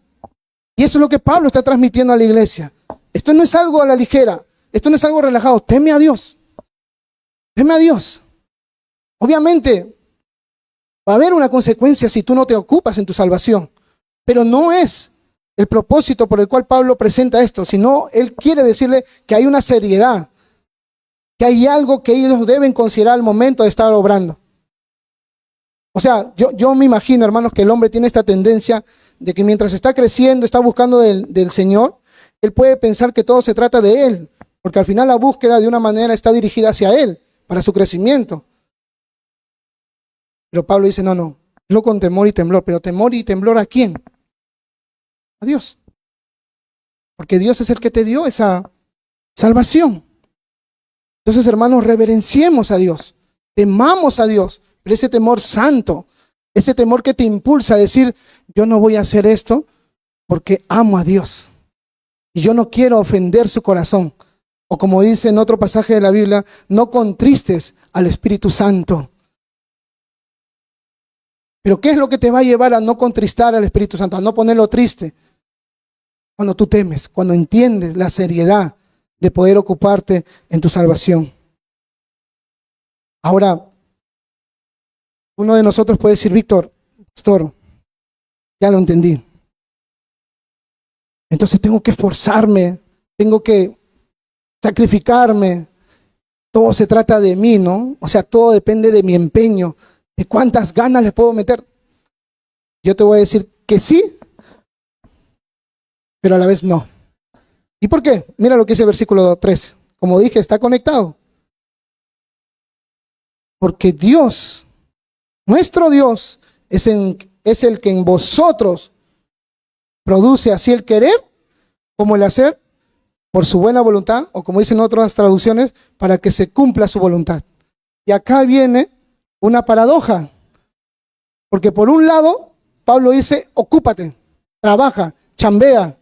[SPEAKER 1] Y eso es lo que Pablo está transmitiendo a la iglesia. Esto no es algo a la ligera, esto no es algo relajado. Teme a Dios. Teme a Dios. Obviamente, va a haber una consecuencia si tú no te ocupas en tu salvación. Pero no es el propósito por el cual Pablo presenta esto, sino él quiere decirle que hay una seriedad, que hay algo que ellos deben considerar al momento de estar obrando. O sea, yo me imagino, hermanos, que el hombre tiene esta tendencia de que mientras está creciendo, está buscando del Señor, él puede pensar que todo se trata de él, porque al final la búsqueda de una manera está dirigida hacia él, para su crecimiento. Pero Pablo dice, no, con temor y temblor. ¿Pero temor y temblor a quién? A Dios. Porque Dios es el que te dio esa salvación. Entonces, hermanos, reverenciemos a Dios, temamos a Dios, pero ese temor santo, ese temor que te impulsa a decir, yo no voy a hacer esto porque amo a Dios y yo no quiero ofender su corazón. O como dice en otro pasaje de la Biblia, no contristes al Espíritu Santo. Pero ¿qué es lo que te va a llevar a no contristar al Espíritu Santo, a no ponerlo triste? Cuando tú temes, cuando entiendes la seriedad de poder ocuparte en tu salvación. Ahora, uno de nosotros puede decir, Víctor, pastor, ya lo entendí. Entonces tengo que esforzarme, tengo que sacrificarme. Todo se trata de mí, ¿no? O sea, todo depende de mi empeño, de cuántas ganas le puedo meter. Yo te voy a decir que sí, pero a la vez no. ¿Y por qué? Mira lo que dice el versículo 3. Como dije, está conectado. Porque Dios, nuestro Dios, es el que en vosotros produce así el querer como el hacer por su buena voluntad, o como dicen otras traducciones, para que se cumpla su voluntad. Y acá viene una paradoja. Porque por un lado, Pablo dice, ocúpate, trabaja, chambea,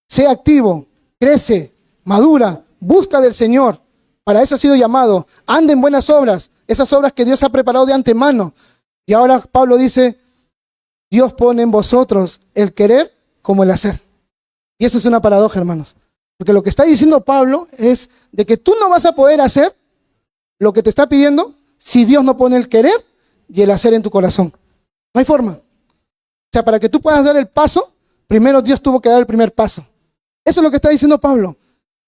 [SPEAKER 1] sé activo, crece, madura, busca del Señor. Para eso ha sido llamado. Anda en buenas obras, esas obras que Dios ha preparado de antemano. Y ahora Pablo dice, Dios pone en vosotros el querer como el hacer. Y esa es una paradoja, hermanos. Porque lo que está diciendo Pablo es de que tú no vas a poder hacer lo que te está pidiendo si Dios no pone el querer y el hacer en tu corazón. No hay forma. O sea, para que tú puedas dar el paso, primero Dios tuvo que dar el primer paso. Eso es lo que está diciendo Pablo.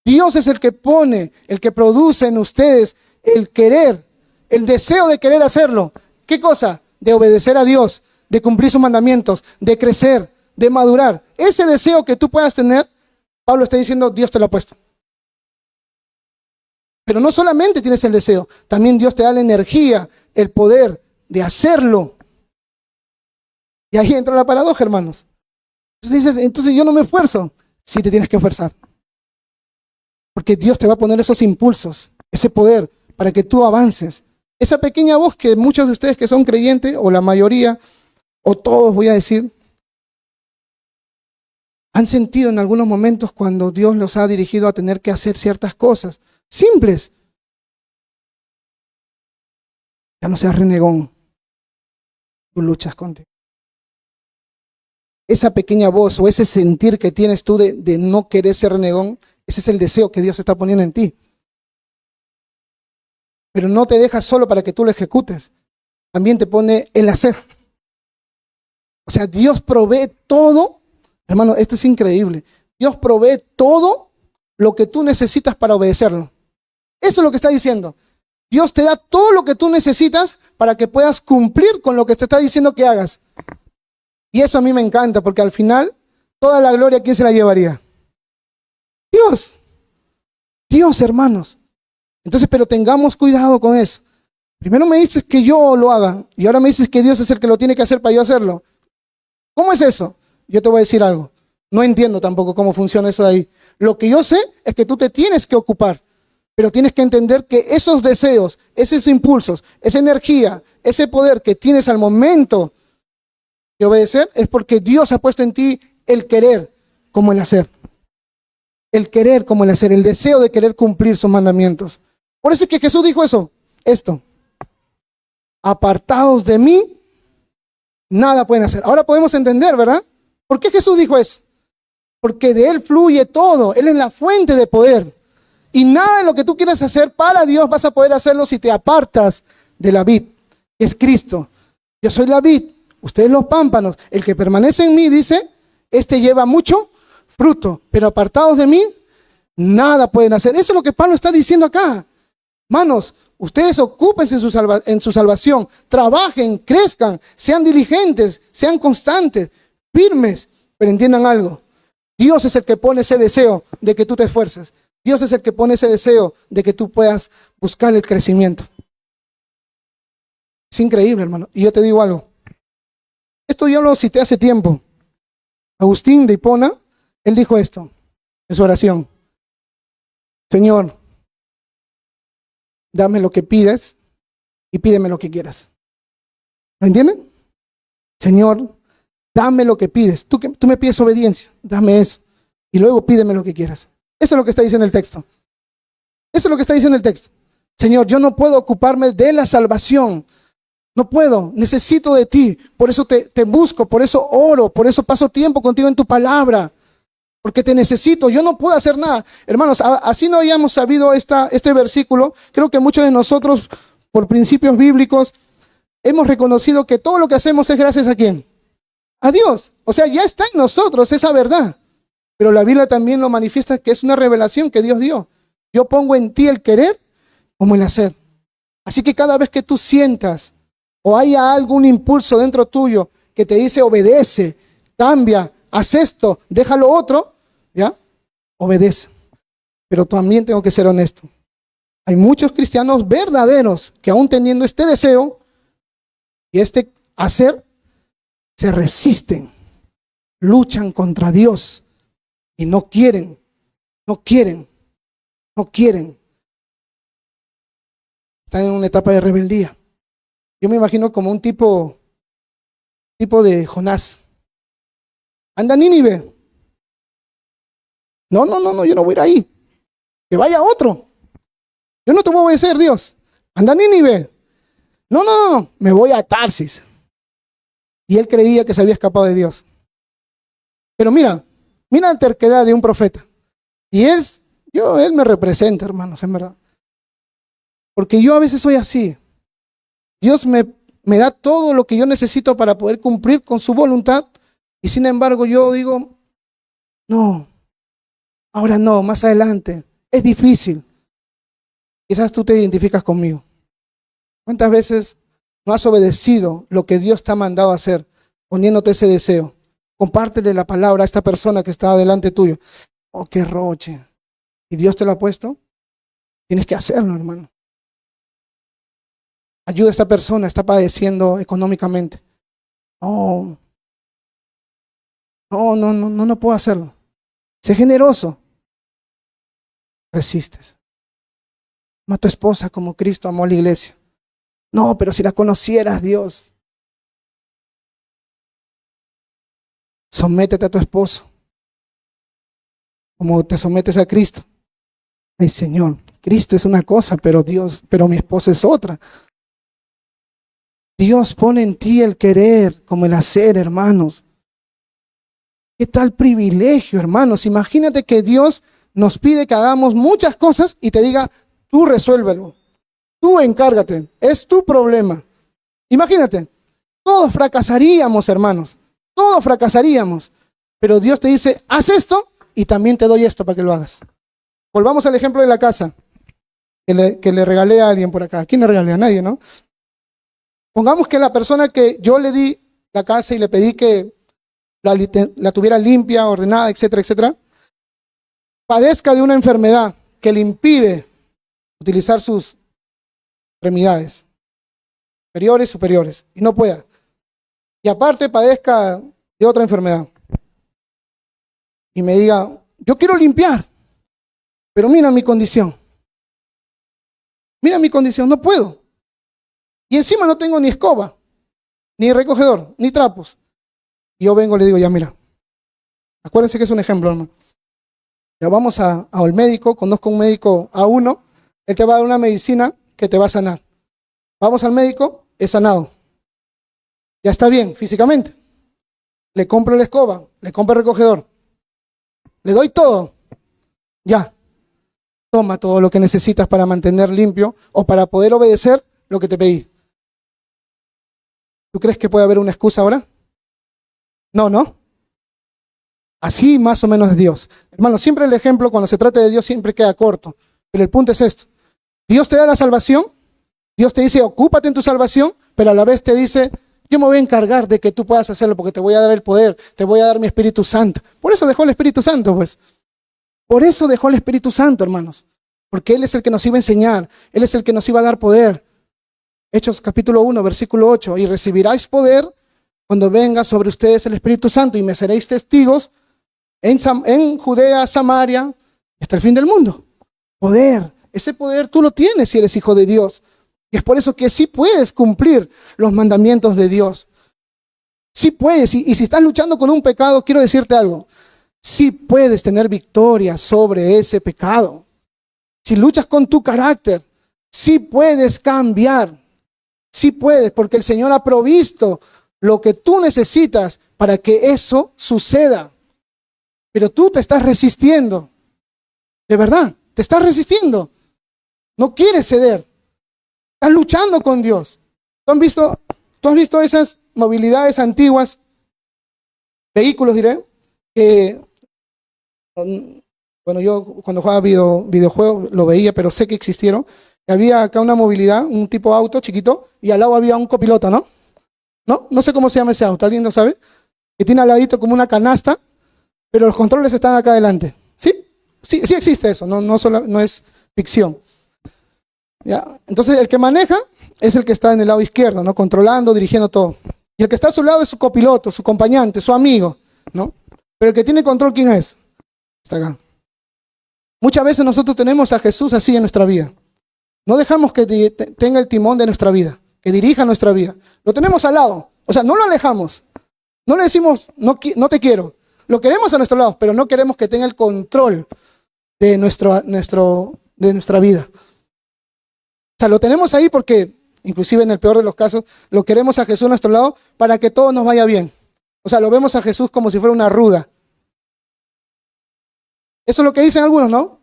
[SPEAKER 1] Dios es el que pone, el que produce en ustedes el querer, el deseo de querer hacerlo. ¿Qué cosa? De obedecer a Dios, de cumplir sus mandamientos, de crecer, de madurar. Ese deseo que tú puedas tener, Pablo está diciendo, Dios te lo ha puesto. Pero no solamente tienes el deseo, también Dios te da la energía, el poder de hacerlo. Y ahí entra la paradoja, hermanos. Entonces dices, entonces yo no me esfuerzo. Sí te tienes que esforzar. Porque Dios te va a poner esos impulsos, ese poder, para que tú avances. Esa pequeña voz que muchos de ustedes que son creyentes, o la mayoría, o todos voy a decir, han sentido en algunos momentos cuando Dios los ha dirigido a tener que hacer ciertas cosas simples. Ya no seas renegón. Tú luchas contigo. Esa pequeña voz o ese sentir que tienes tú de no querer ser renegón, ese es el deseo que Dios está poniendo en ti. Pero no te deja solo para que tú lo ejecutes. También te pone el hacer. O sea, Dios provee todo. Hermano, esto es increíble. Dios provee todo lo que tú necesitas para obedecerlo. Eso es lo que está diciendo. Dios te da todo lo que tú necesitas para que puedas cumplir con lo que te está diciendo que hagas. Y eso a mí me encanta, porque al final, toda la gloria, ¿quién se la llevaría? Dios. Dios, hermanos. Entonces, pero tengamos cuidado con eso. Primero me dices que yo lo haga, y ahora me dices que Dios es el que lo tiene que hacer para yo hacerlo. ¿Cómo es eso? Yo te voy a decir algo. No entiendo tampoco cómo funciona eso de ahí. Lo que yo sé es que tú te tienes que ocupar, pero tienes que entender que esos deseos, esos impulsos, esa energía, ese poder que tienes al momento de obedecer es porque Dios ha puesto en ti el querer como el hacer. El querer como el hacer, el deseo de querer cumplir sus mandamientos. Por eso es que Jesús dijo esto. Apartados de mí, nada pueden hacer. Ahora podemos entender, ¿verdad? ¿Por qué Jesús dijo eso? Porque de Él fluye todo. Él es la fuente de poder. Y nada de lo que tú quieras hacer para Dios vas a poder hacerlo si te apartas de la vid, que es Cristo. Yo soy la vid, ustedes los pámpanos. El que permanece en mí, dice, este lleva mucho fruto. Pero apartados de mí, nada pueden hacer. Eso es lo que Pablo está diciendo acá. Manos, ustedes ocúpense en su salvación. Trabajen, crezcan, sean diligentes, sean constantes, firmes. Pero entiendan algo. Dios es el que pone ese deseo de que tú te esfuerces. Dios es el que pone ese deseo de que tú puedas buscar el crecimiento. Es increíble, hermano. Y yo te digo algo. Esto yo lo cité hace tiempo. Agustín de Hipona, él dijo esto en su oración. Señor, dame lo que pides y pídeme lo que quieras. ¿Me entienden? Señor, dame lo que pides. Tú me pides obediencia, dame eso. Y luego pídeme lo que quieras. Eso es lo que está diciendo el texto. Eso es lo que está diciendo el texto. Señor, yo no puedo ocuparme de la salvación No puedo, necesito de ti. Por eso te busco, por eso oro, por eso paso tiempo contigo en tu palabra. Porque te necesito, yo no puedo hacer nada. Hermanos, así no hayamos sabido este versículo. Creo que muchos de nosotros, por principios bíblicos, hemos reconocido que todo lo que hacemos es gracias a ¿quién? A Dios. O sea, ya está en nosotros esa verdad. Pero la Biblia también lo manifiesta, que es una revelación que Dios dio. Yo pongo en ti el querer como el hacer. Así que cada vez que tú sientas o haya algún impulso dentro tuyo que te dice obedece, cambia, haz esto, deja lo otro, ¿ya? Obedece. Pero también tengo que ser honesto. Hay muchos cristianos verdaderos que aún teniendo este deseo y este hacer, se resisten, luchan contra Dios y no quieren. Están en una etapa de rebeldía. Yo me imagino como un tipo de Jonás. Anda a Nínive. No, yo no voy a ir ahí. Que vaya otro. Yo no te voy a obedecer, Dios. Anda a Nínive. No, me voy a Tarsis. Y él creía que se había escapado de Dios. Pero mira la terquedad de un profeta. Y él me representa, hermanos, en verdad. Porque yo a veces soy así. Dios me da todo lo que yo necesito para poder cumplir con su voluntad. Y sin embargo yo digo, no, ahora no, más adelante. Es difícil. Quizás tú te identificas conmigo. ¿Cuántas veces no has obedecido lo que Dios te ha mandado a hacer, poniéndote ese deseo? Compártele la palabra a esta persona que está delante tuyo. Oh, qué roche. ¿Y Dios te lo ha puesto? Tienes que hacerlo, hermano. Ayuda a esta persona, está padeciendo económicamente. No puedo hacerlo. Sé generoso. Resistes. Ama a tu esposa como Cristo amó a la iglesia. No, pero si la conocieras, Dios. Sométete a tu esposo. Como te sometes a Cristo. Ay, Señor, Cristo es una cosa, pero mi esposo es otra. Dios pone en ti el querer como el hacer, hermanos. ¿Qué tal privilegio, hermanos? Imagínate que Dios nos pide que hagamos muchas cosas y te diga, tú resuélvelo, tú encárgate, es tu problema. Imagínate, todos fracasaríamos, hermanos, todos fracasaríamos. Pero Dios te dice, haz esto y también te doy esto para que lo hagas. Volvamos al ejemplo de la casa que le regalé a alguien por acá. ¿A quién le regalé? A nadie, ¿no? Pongamos que la persona que yo le di la casa y le pedí que la tuviera limpia, ordenada, etcétera, etcétera, padezca de una enfermedad que le impide utilizar sus extremidades superiores, y no pueda. Y aparte padezca de otra enfermedad. Y me diga, yo quiero limpiar, pero mira mi condición. No puedo. Y encima no tengo ni escoba, ni recogedor, ni trapos. Y yo vengo y le digo, ya mira, acuérdense que es un ejemplo, hermano. Ya vamos al médico, conozco un médico A1, él te va a dar una medicina que te va a sanar. Vamos al médico, es sanado. Ya está bien físicamente. Le compro la escoba, le compro el recogedor. Le doy todo. Ya. Toma todo lo que necesitas para mantener limpio o para poder obedecer lo que te pedí. ¿Tú crees que puede haber una excusa ahora? No. Así más o menos es Dios. Hermano, siempre el ejemplo cuando se trata de Dios siempre queda corto. Pero el punto es esto. Dios te da la salvación. Dios te dice, ocúpate en tu salvación. Pero a la vez te dice, yo me voy a encargar de que tú puedas hacerlo porque te voy a dar el poder. Te voy a dar mi Espíritu Santo. Por eso dejó el Espíritu Santo, pues. Por eso dejó el Espíritu Santo, hermanos. Porque Él es el que nos iba a enseñar. Él es el que nos iba a dar poder. Hechos capítulo 1, versículo 8. Y recibiráis poder cuando venga sobre ustedes el Espíritu Santo y me seréis testigos en Judea, Samaria, hasta el fin del mundo. Poder. Ese poder tú lo tienes si eres hijo de Dios. Y es por eso que sí puedes cumplir los mandamientos de Dios. Sí puedes. Y si estás luchando con un pecado, quiero decirte algo. Sí puedes tener victoria sobre ese pecado. Si luchas con tu carácter, sí puedes cambiar. Sí puedes, porque el Señor ha provisto lo que tú necesitas para que eso suceda. Pero tú te estás resistiendo. De verdad, te estás resistiendo. No quieres ceder. Estás luchando con Dios. ¿Tú has visto esas movilidades antiguas? Vehículos, diré. Que, bueno, yo cuando jugaba videojuegos lo veía, pero sé que existieron. Había acá una movilidad, un tipo de auto chiquito, y al lado había un copiloto, ¿no? No sé cómo se llama ese auto, ¿alguien lo sabe? Que tiene al ladito como una canasta, pero los controles están acá adelante. ¿Sí? Sí existe eso, no es ficción. ¿Ya? Entonces el que maneja es el que está en el lado izquierdo, ¿no? Controlando, dirigiendo todo. Y el que está a su lado es su copiloto, su acompañante, su amigo, ¿no? Pero el que tiene control, ¿quién es? Está acá. Muchas veces nosotros tenemos a Jesús así en nuestra vida. No dejamos que tenga el timón de nuestra vida, que dirija nuestra vida. Lo tenemos al lado. O sea, no lo alejamos. No le decimos, no te quiero. Lo queremos a nuestro lado, pero no queremos que tenga el control de nuestra vida. O sea, lo tenemos ahí porque, inclusive en el peor de los casos, lo queremos a Jesús a nuestro lado para que todo nos vaya bien. O sea, lo vemos a Jesús como si fuera una ruda. Eso es lo que dicen algunos, ¿no?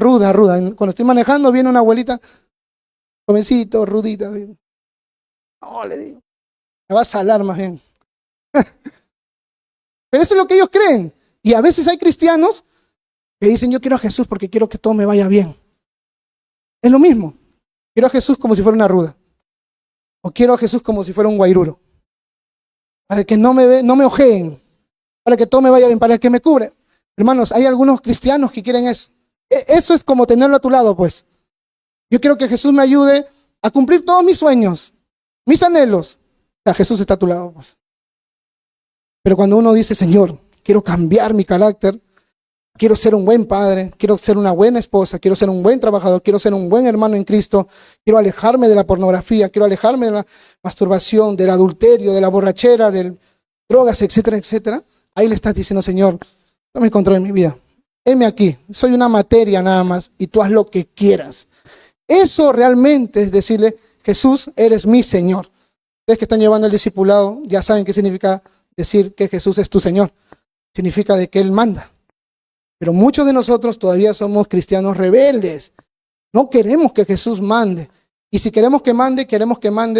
[SPEAKER 1] Ruda. Cuando estoy manejando viene una abuelita, jovencito, rudita. No, le digo, me va a salar más bien. Pero eso es lo que ellos creen. Y a veces hay cristianos que dicen, yo quiero a Jesús porque quiero que todo me vaya bien. Es lo mismo. Quiero a Jesús como si fuera una ruda. O quiero a Jesús como si fuera un guairuro. Para que no me ojeen. Para que todo me vaya bien, para que me cubre. Hermanos, hay algunos cristianos que quieren eso. Eso es como tenerlo a tu lado, pues. Yo quiero que Jesús me ayude a cumplir todos mis sueños, mis anhelos. O sea, Jesús está a tu lado, pues. Pero cuando uno dice, Señor, quiero cambiar mi carácter, quiero ser un buen padre, quiero ser una buena esposa, quiero ser un buen trabajador, quiero ser un buen hermano en Cristo, quiero alejarme de la pornografía, quiero alejarme de la masturbación, del adulterio, de la borrachera, de drogas, etcétera, etcétera. Ahí le estás diciendo, Señor, toma el control de mi vida. Heme aquí, soy una materia nada más y tú haz lo que quieras. Eso realmente es decirle, Jesús, eres mi Señor. Ustedes que están llevando el discipulado ya saben qué significa decir que Jesús es tu Señor. Significa de que Él manda. Pero muchos de nosotros todavía somos cristianos rebeldes. No queremos que Jesús mande. Y si queremos que mande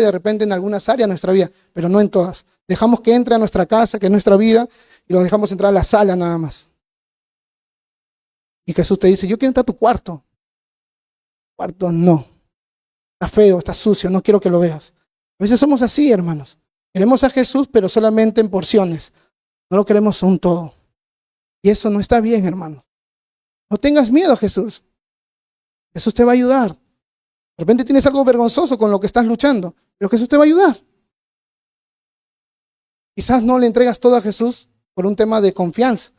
[SPEAKER 1] de repente en algunas áreas de nuestra vida, pero no en todas. Dejamos que entre a nuestra casa, que es nuestra vida, y lo dejamos entrar a la sala nada más. Y Jesús te dice, yo quiero entrar a tu cuarto. Cuarto no. Está feo, está sucio, no quiero que lo veas. A veces somos así, hermanos. Queremos a Jesús, pero solamente en porciones. No lo queremos un todo. Y eso no está bien, hermanos. No tengas miedo a Jesús. Jesús te va a ayudar. De repente tienes algo vergonzoso con lo que estás luchando, pero Jesús te va a ayudar. Quizás no le entregas todo a Jesús por un tema de confianza.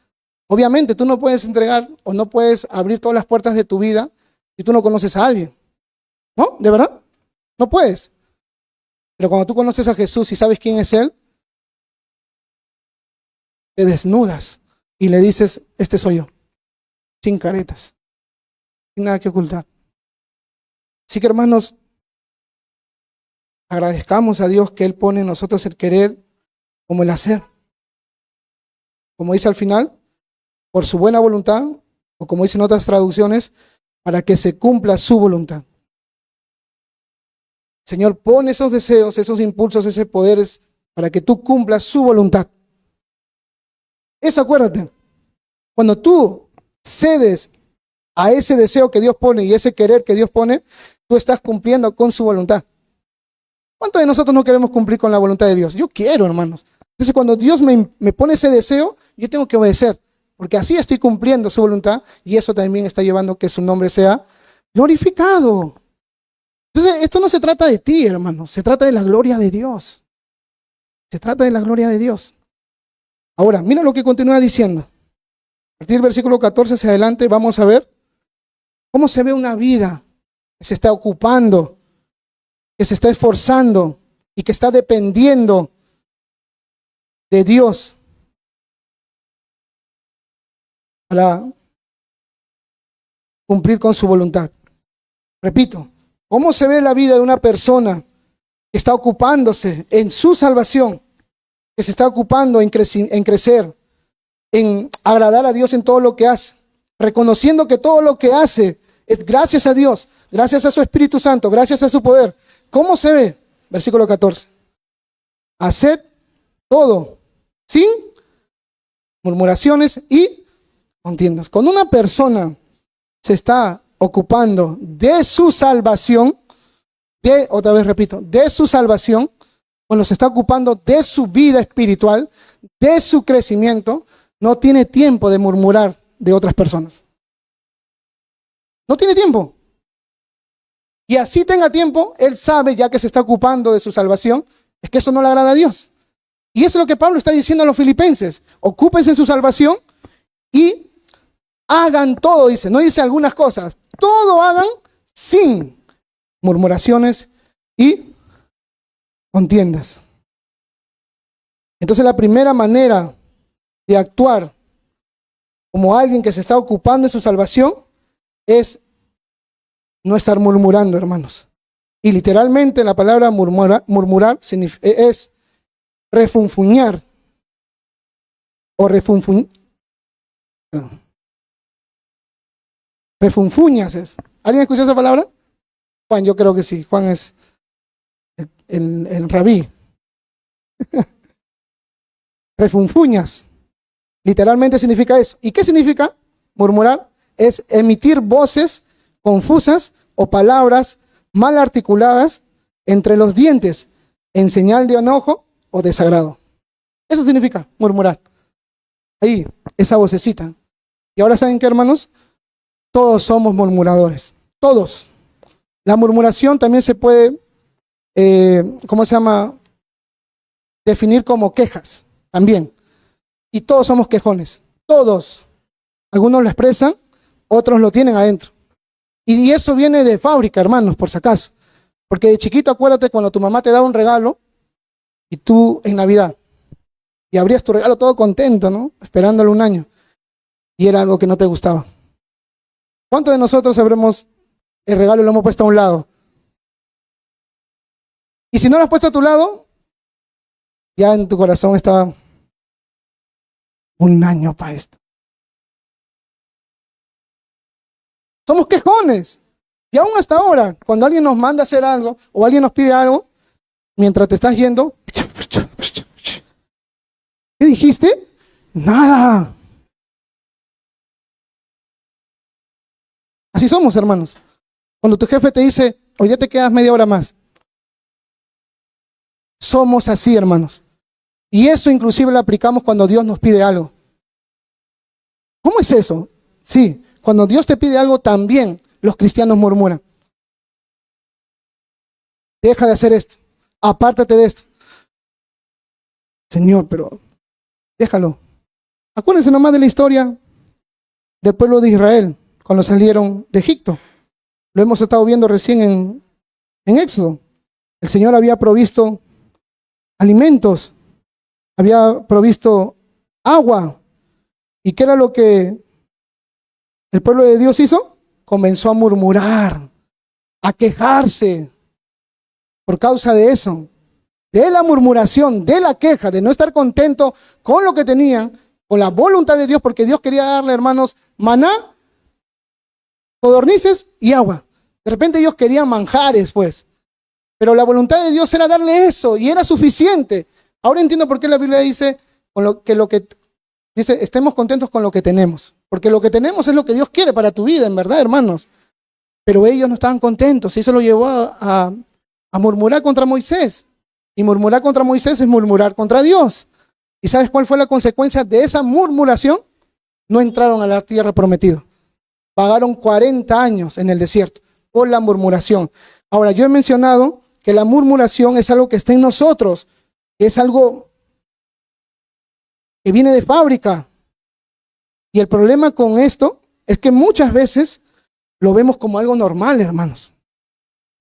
[SPEAKER 1] Obviamente tú no puedes entregar o no puedes abrir todas las puertas de tu vida si tú no conoces a alguien. ¿No? ¿De verdad? No puedes. Pero cuando tú conoces a Jesús y sabes quién es Él, te desnudas y le dices, este soy yo, sin caretas, sin nada que ocultar. Así que hermanos, agradezcamos a Dios que Él pone en nosotros el querer como el hacer. Como dice al final, por su buena voluntad, o como dicen otras traducciones, para que se cumpla su voluntad. Señor, pone esos deseos, esos impulsos, esos poderes, para que tú cumplas su voluntad. Eso acuérdate, cuando tú cedes a ese deseo que Dios pone y ese querer que Dios pone, tú estás cumpliendo con su voluntad. ¿Cuántos de nosotros no queremos cumplir con la voluntad de Dios? Yo quiero, hermanos. Entonces, cuando Dios me pone ese deseo, yo tengo que obedecer, porque así estoy cumpliendo su voluntad y eso también está llevando a que su nombre sea glorificado. Entonces, esto no se trata de ti, hermanos, se trata de la gloria de Dios. Se trata de la gloria de Dios. Ahora, mira lo que continúa diciendo. A partir del versículo 14 hacia adelante vamos a ver cómo se ve una vida que se está ocupando, que se está esforzando y que está dependiendo de Dios para cumplir con su voluntad. Repito, ¿cómo se ve la vida de una persona que está ocupándose en su salvación, que se está ocupando en crecer, en agradar a Dios en todo lo que hace, reconociendo que todo lo que hace es gracias a Dios, gracias a su Espíritu Santo, gracias a su poder. ¿Cómo se ve? Versículo 14. Haced todo sin murmuraciones y contiendas. Cuando una persona se está ocupando de su salvación, otra vez repito, de su salvación, cuando se está ocupando de su vida espiritual, de su crecimiento, no tiene tiempo de murmurar de otras personas. No tiene tiempo. Y así tenga tiempo, él sabe, ya que se está ocupando de su salvación, es que eso no le agrada a Dios. Y eso es lo que Pablo está diciendo a los filipenses. Ocúpense en su salvación y hagan todo, dice. No dice algunas cosas. Todo hagan sin murmuraciones y contiendas. Entonces la primera manera de actuar como alguien que se está ocupando de su salvación es no estar murmurando, hermanos. Y literalmente la palabra murmurar es refunfuñar o refunfuñas es. ¿Alguien escuchó esa palabra? Juan, yo creo que sí. Juan es el rabí. Refunfuñas. Literalmente significa eso. ¿Y qué significa murmurar? Es emitir voces confusas o palabras mal articuladas entre los dientes en señal de enojo o desagrado. Eso significa murmurar. Ahí, esa vocecita. Y ahora, ¿saben qué, hermanos? Todos somos murmuradores. Todos. La murmuración también se puede, definir como quejas. También. Y todos somos quejones. Todos. Algunos lo expresan, otros lo tienen adentro. Y eso viene de fábrica, hermanos, por si acaso. Porque de chiquito, acuérdate, cuando tu mamá te daba un regalo, y tú en Navidad, y abrías tu regalo todo contento, ¿no? Esperándolo un año. Y era algo que no te gustaba. ¿Cuántos de nosotros sabremos el regalo y lo hemos puesto a un lado? Y si no lo has puesto a tu lado, ya en tu corazón estaba un año para esto. Somos quejones. Y aún hasta ahora, cuando alguien nos manda a hacer algo o alguien nos pide algo, mientras te estás yendo, ¿qué dijiste? Nada. Así somos, hermanos. Cuando tu jefe te dice, hoy día te quedas media hora más. Somos así, hermanos. Y eso inclusive lo aplicamos cuando Dios nos pide algo. ¿Cómo es eso? Sí, cuando Dios te pide algo también los cristianos murmuran. Deja de hacer esto. Apártate de esto. Señor, pero déjalo. Acuérdense nomás de la historia del pueblo de Israel cuando salieron de Egipto. Lo hemos estado viendo recién en Éxodo. El Señor había provisto alimentos, había provisto agua. ¿Y qué era lo que el pueblo de Dios hizo? Comenzó a murmurar, a quejarse por causa de eso, de la murmuración, de la queja, de no estar contento con lo que tenían, con la voluntad de Dios, porque Dios quería darle, hermanos, maná, codornices y agua. De repente ellos querían manjares, pues. Pero la voluntad de Dios era darle eso y era suficiente. Ahora entiendo por qué la Biblia dice dice, estemos contentos con lo que tenemos. Porque lo que tenemos es lo que Dios quiere para tu vida, en verdad, hermanos. Pero ellos no estaban contentos y eso lo llevó a murmurar contra Moisés. Y murmurar contra Moisés es murmurar contra Dios. ¿Y sabes cuál fue la consecuencia de esa murmuración? No entraron a la tierra prometida. Pagaron 40 años en el desierto por la murmuración. Ahora, yo he mencionado que la murmuración es algo que está en nosotros. Es algo que viene de fábrica. Y el problema con esto es que muchas veces lo vemos como algo normal, hermanos.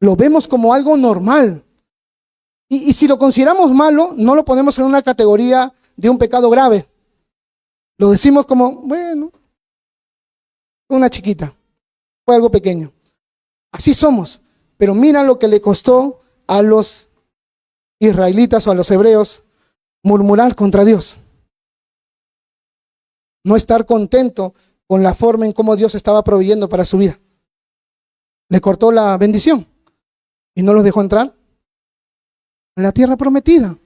[SPEAKER 1] Lo vemos como algo normal. Y si lo consideramos malo, no lo ponemos en una categoría de un pecado grave. Lo decimos como, bueno, una chiquita, fue algo pequeño. Así somos. Pero mira lo que le costó a los israelitas o a los hebreos murmurar contra Dios. No estar contento con la forma en cómo Dios estaba proveyendo para su vida. Le cortó la bendición y no los dejó entrar en la tierra prometida.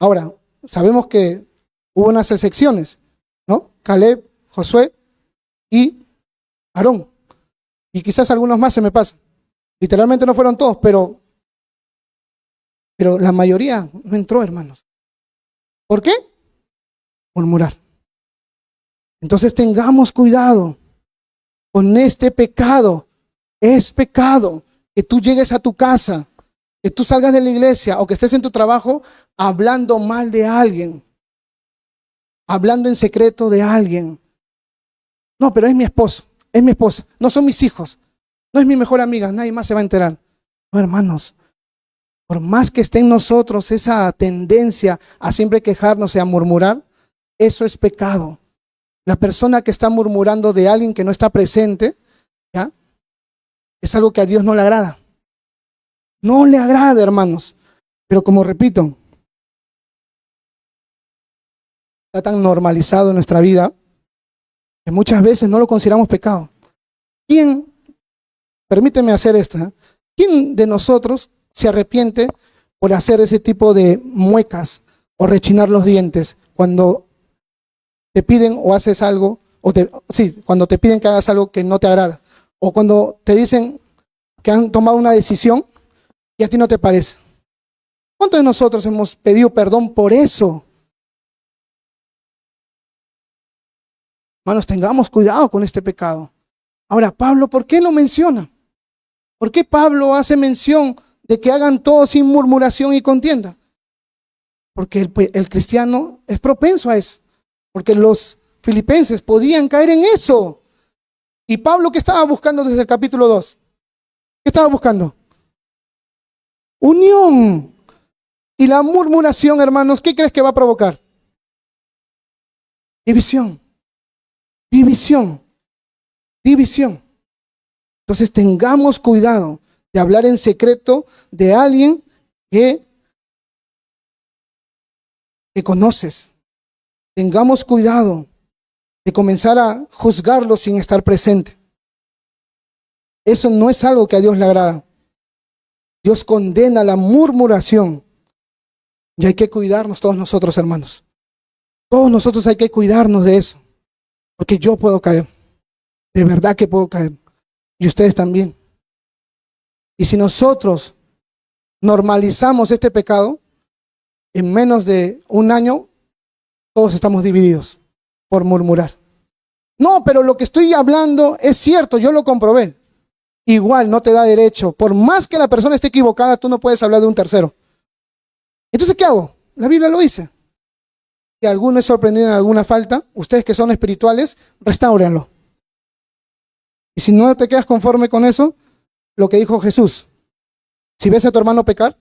[SPEAKER 1] Ahora, sabemos que hubo unas excepciones, ¿no? Caleb, Josué y Aarón. Y quizás algunos más se me pasan. Literalmente no fueron todos, pero la mayoría no entró, hermanos. ¿Por qué? Murmurar. Entonces tengamos cuidado con este pecado. Es pecado que tú llegues a tu casa, que tú salgas de la iglesia o que estés en tu trabajo hablando mal de alguien, hablando en secreto de alguien. No, pero es mi esposo, es mi esposa, no son mis hijos, no es mi mejor amiga, nadie más se va a enterar. No, hermanos, por más que esté en nosotros esa tendencia a siempre quejarnos y a murmurar, eso es pecado. La persona que está murmurando de alguien que no está presente, ¿ya?, es algo que a Dios no le agrada. No le agrada, hermanos. Pero como repito, está tan normalizado en nuestra vida que muchas veces no lo consideramos pecado. ¿Quién, permíteme hacer esto, quién de nosotros se arrepiente por hacer ese tipo de muecas o rechinar los dientes cuando te piden o haces algo, cuando te piden que hagas algo que no te agrada, o cuando te dicen que han tomado una decisión y a ti no te parece? ¿Cuántos de nosotros hemos pedido perdón por eso? Hermanos, tengamos cuidado con este pecado. Ahora, Pablo, ¿por qué lo menciona? ¿Por qué Pablo hace mención de que hagan todo sin murmuración y contienda? Porque el cristiano es propenso a eso. Porque los filipenses podían caer en eso. ¿Y Pablo qué estaba buscando desde el capítulo 2? ¿Qué estaba buscando? Unión. Y la murmuración, hermanos, ¿qué crees que va a provocar? División. División. División. Entonces tengamos cuidado de hablar en secreto de alguien que conoces. Tengamos cuidado de comenzar a juzgarlo sin estar presente. Eso no es algo que a Dios le agrada. Dios condena la murmuración. Y hay que cuidarnos todos nosotros, hermanos. Todos nosotros hay que cuidarnos de eso. Porque yo puedo caer. De verdad que puedo caer. Y ustedes también. Y si nosotros normalizamos este pecado, en menos de un año, todos estamos divididos por murmurar. No, pero lo que estoy hablando es cierto, yo lo comprobé. Igual no te da derecho. Por más que la persona esté equivocada, tú no puedes hablar de un tercero. Entonces, ¿qué hago? La Biblia lo dice. Si alguno es sorprendido en alguna falta, ustedes que son espirituales, restáurenlo. Y si no te quedas conforme con eso, lo que dijo Jesús: si ves a tu hermano pecar,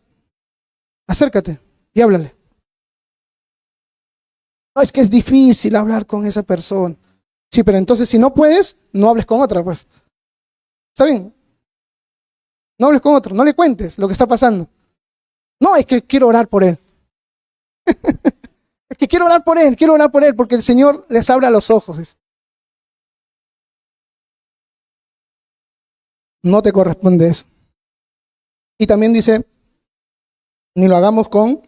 [SPEAKER 1] acércate y háblale. No, es que es difícil hablar con esa persona. Sí, pero entonces si no puedes, no hables con otra, pues. ¿Está bien? No hables con otro, no le cuentes lo que está pasando. No, es que quiero orar por él. Es que quiero orar por él, porque el Señor les abra los ojos. No te corresponde eso. Y también dice, ni lo hagamos con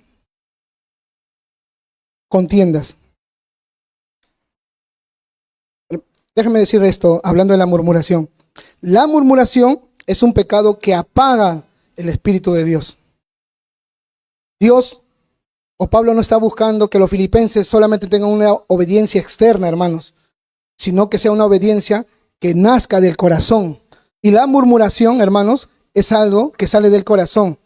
[SPEAKER 1] contiendas. Déjame decir esto, hablando de la murmuración. La murmuración es un pecado que apaga el Espíritu de Dios. Dios o Pablo no está buscando que los filipenses solamente tengan una obediencia externa, hermanos, sino que sea una obediencia que nazca del corazón. Y la murmuración, hermanos, es algo que sale del corazón.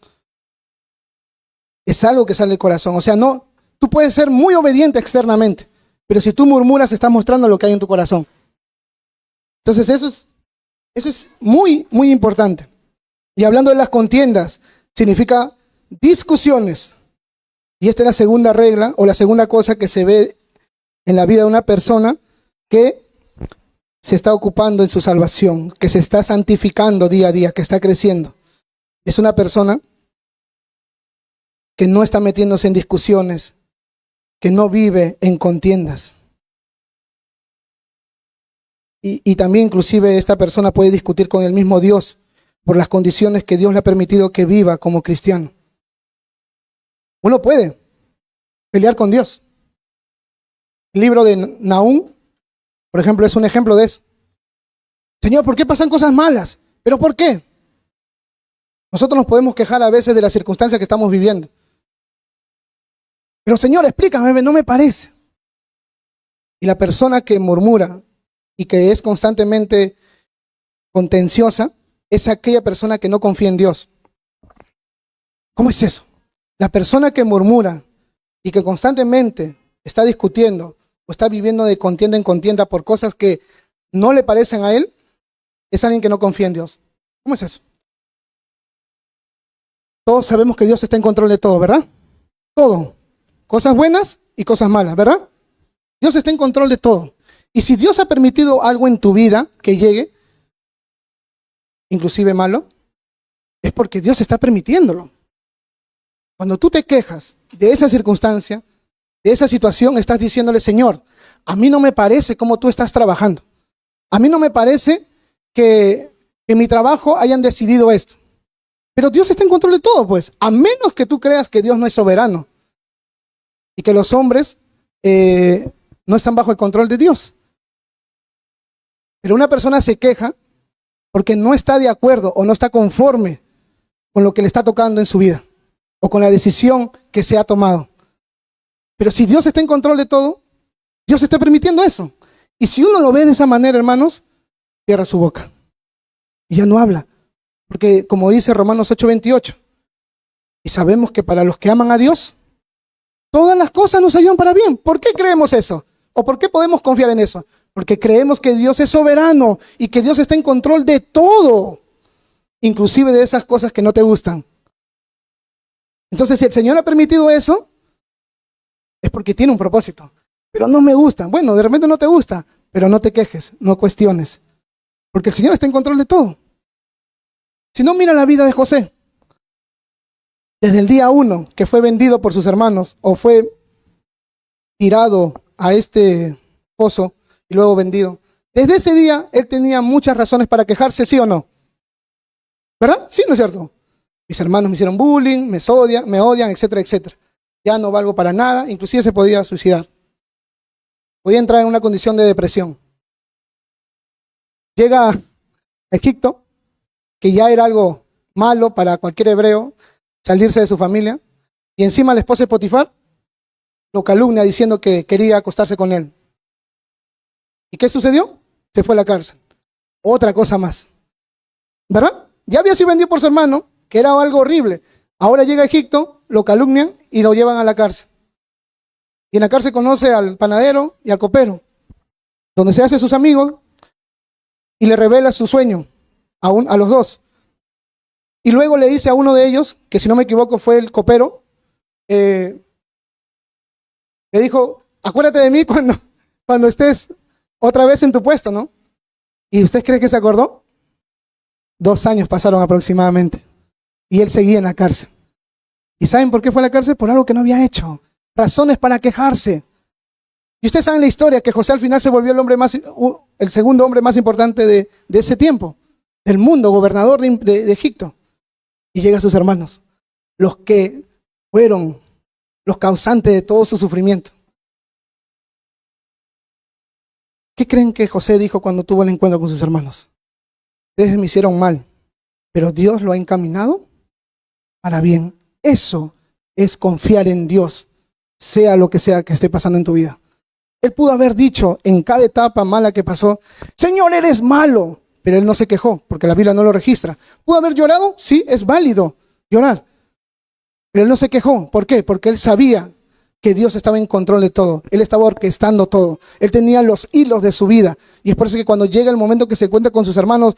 [SPEAKER 1] Es algo que sale del corazón. O sea, no, tú puedes ser muy obediente externamente, pero si tú murmuras, estás mostrando lo que hay en tu corazón. Entonces eso es muy, muy importante. Y hablando de las contiendas, significa discusiones. Y esta es la segunda regla o la segunda cosa que se ve en la vida de una persona que se está ocupando en su salvación, que se está santificando día a día, que está creciendo. es una persona que no está metiéndose en discusiones, que no vive en contiendas. Y también inclusive esta persona puede discutir con el mismo Dios por las condiciones que Dios le ha permitido que viva como cristiano. Uno puede pelear con Dios. El libro de Nahum, por ejemplo, es un ejemplo de eso. Señor, ¿por qué pasan cosas malas? ¿Pero por qué? Nosotros nos podemos quejar a veces de las circunstancias que estamos viviendo. Pero Señor, explícame, no me parece. Y la persona que murmura y que es constantemente contenciosa es aquella persona que no confía en Dios. ¿Cómo es eso? La persona que murmura y que constantemente está discutiendo o está viviendo de contienda en contienda por cosas que no le parecen a él, es alguien que no confía en Dios. ¿Cómo es eso? Todos sabemos que Dios está en control de todo, ¿verdad? Todo. Cosas buenas y cosas malas, ¿verdad? Dios está en control de todo. Y si Dios ha permitido algo en tu vida que llegue, inclusive malo, es porque Dios está permitiéndolo. Cuando tú te quejas de esa circunstancia, de esa situación, estás diciéndole, Señor, a mí no me parece cómo tú estás trabajando. A mí no me parece que en mi trabajo hayan decidido esto. Pero Dios está en control de todo, pues. A menos que tú creas que Dios no es soberano y que los hombres no están bajo el control de Dios. Pero una persona se queja porque no está de acuerdo o no está conforme con lo que le está tocando en su vida o con la decisión que se ha tomado. Pero si Dios está en control de todo, Dios está permitiendo eso. Y si uno lo ve de esa manera, hermanos, cierra su boca y ya no habla. Porque como dice Romanos 8:28, y sabemos que para los que aman a Dios, todas las cosas nos ayudan para bien. ¿Por qué creemos eso? ¿O por qué podemos confiar en eso? Porque creemos que Dios es soberano y que Dios está en control de todo, inclusive de esas cosas que no te gustan. Entonces, si el Señor ha permitido eso, es porque tiene un propósito. Pero no me gusta. Bueno, de repente no te gusta, pero no te quejes, no cuestiones. Porque el Señor está en control de todo. Si no, mira la vida de José. Desde el día 1 que fue vendido por sus hermanos o fue tirado a este pozo y luego vendido. Desde ese día él tenía muchas razones para quejarse, ¿sí o no? ¿Verdad? Sí, ¿no es cierto? Mis hermanos me hicieron bullying, me odian, etcétera, etcétera. Ya no valgo para nada, inclusive se podía suicidar. Podía entrar en una condición de depresión. Llega a Egipto, que ya era algo malo para cualquier hebreo, salirse de su familia, y encima la esposa de Potifar lo calumnia diciendo que quería acostarse con él. ¿Y qué sucedió? Se fue a la cárcel. Otra cosa más. ¿Verdad? Ya había sido vendido por su hermano, que era algo horrible. Ahora llega a Egipto, lo calumnian y lo llevan a la cárcel. Y en la cárcel conoce al panadero y al copero, donde se hace sus amigos y le revela su sueño a los dos. Y luego le dice a uno de ellos, que si no me equivoco fue el copero, le dijo, acuérdate de mí cuando estés otra vez en tu puesto, ¿no? ¿Y usted cree que se acordó? 2 años pasaron aproximadamente. Y él seguía en la cárcel. ¿Y saben por qué fue a la cárcel? Por algo que no había hecho. Razones para quejarse. Y ustedes saben la historia, que José al final se volvió el segundo hombre más importante de ese tiempo, del mundo, gobernador de Egipto. Y llega a sus hermanos, los que fueron los causantes de todo su sufrimiento. ¿Qué creen que José dijo cuando tuvo el encuentro con sus hermanos? Ustedes me hicieron mal, pero Dios lo ha encaminado para bien. Eso es confiar en Dios, sea lo que sea que esté pasando en tu vida. Él pudo haber dicho en cada etapa mala que pasó, Señor, eres malo, pero él no se quejó, porque la Biblia no lo registra. ¿Pudo haber llorado? Sí, es válido llorar, pero él no se quejó. ¿Por qué? Porque él sabía que Dios estaba en control de todo. Él estaba orquestando todo. Él tenía los hilos de su vida. Y es por eso que cuando llega el momento que se encuentra con sus hermanos,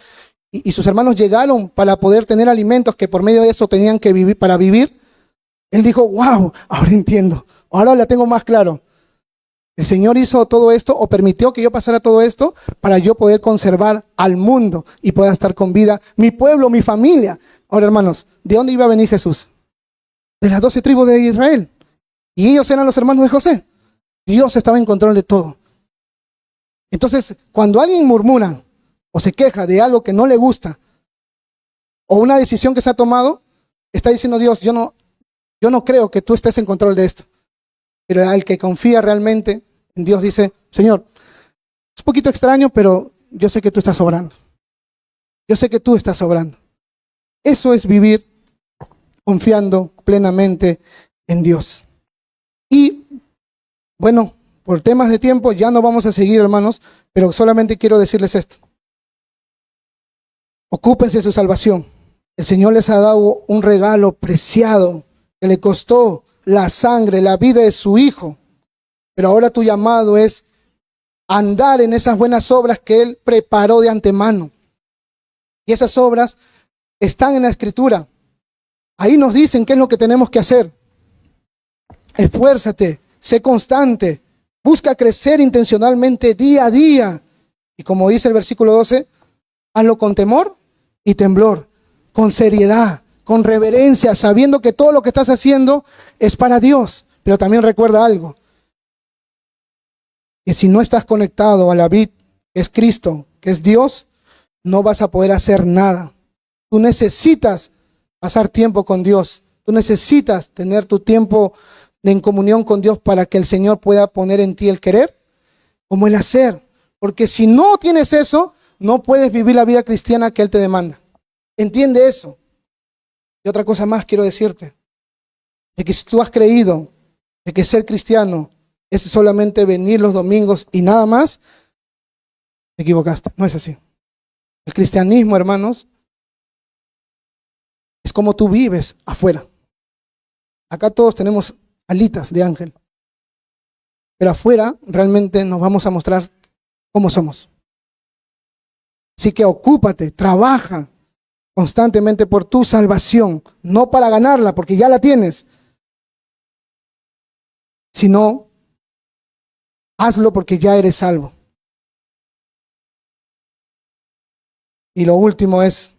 [SPEAKER 1] y sus hermanos llegaron para poder tener alimentos que por medio de eso tenían que vivir para vivir, él dijo, wow, ahora entiendo. Ahora la tengo más claro. El Señor hizo todo esto o permitió que yo pasara todo esto para yo poder conservar al mundo y pueda estar con vida mi pueblo, mi familia. Ahora, hermanos, ¿de dónde iba a venir Jesús? De las 12 tribus de Israel. Y ellos eran los hermanos de José. Dios estaba en control de todo. Entonces, cuando alguien murmura o se queja de algo que no le gusta, o una decisión que se ha tomado, está diciendo Dios, yo no creo que tú estés en control de esto. Pero al que confía realmente en Dios dice, Señor, es un poquito extraño, pero yo sé que tú estás obrando. Yo sé que tú estás obrando. Eso es vivir confiando plenamente en Dios. Y bueno, por temas de tiempo ya no vamos a seguir, hermanos, pero solamente quiero decirles esto. Ocúpense de su salvación. El Señor les ha dado un regalo preciado que le costó la sangre, la vida de su Hijo. Pero ahora tu llamado es andar en esas buenas obras que Él preparó de antemano. Y esas obras están en la Escritura. Ahí nos dicen qué es lo que tenemos que hacer. Esfuérzate, sé constante, busca crecer intencionalmente día a día. Y como dice el versículo 12, hazlo con temor y temblor, con seriedad, con reverencia, sabiendo que todo lo que estás haciendo es para Dios. Pero también recuerda algo, que si no estás conectado a la vid, que es Cristo, que es Dios, no vas a poder hacer nada. Tú necesitas pasar tiempo con Dios. Tú necesitas tener tu tiempo en comunión con Dios para que el Señor pueda poner en ti el querer como el hacer. Porque si no tienes eso, no puedes vivir la vida cristiana que Él te demanda. Entiende eso. Y otra cosa más quiero decirte, de que si tú has creído de que ser cristiano es solamente venir los domingos y nada más, te equivocaste. No es así. El cristianismo, hermanos, es como tú vives afuera. Acá todos tenemos alitas de ángel, pero afuera realmente nos vamos a mostrar cómo somos. Así que ocúpate, trabaja constantemente por tu salvación, no para ganarla, porque ya la tienes, sino hazlo porque ya eres salvo. Y lo último es,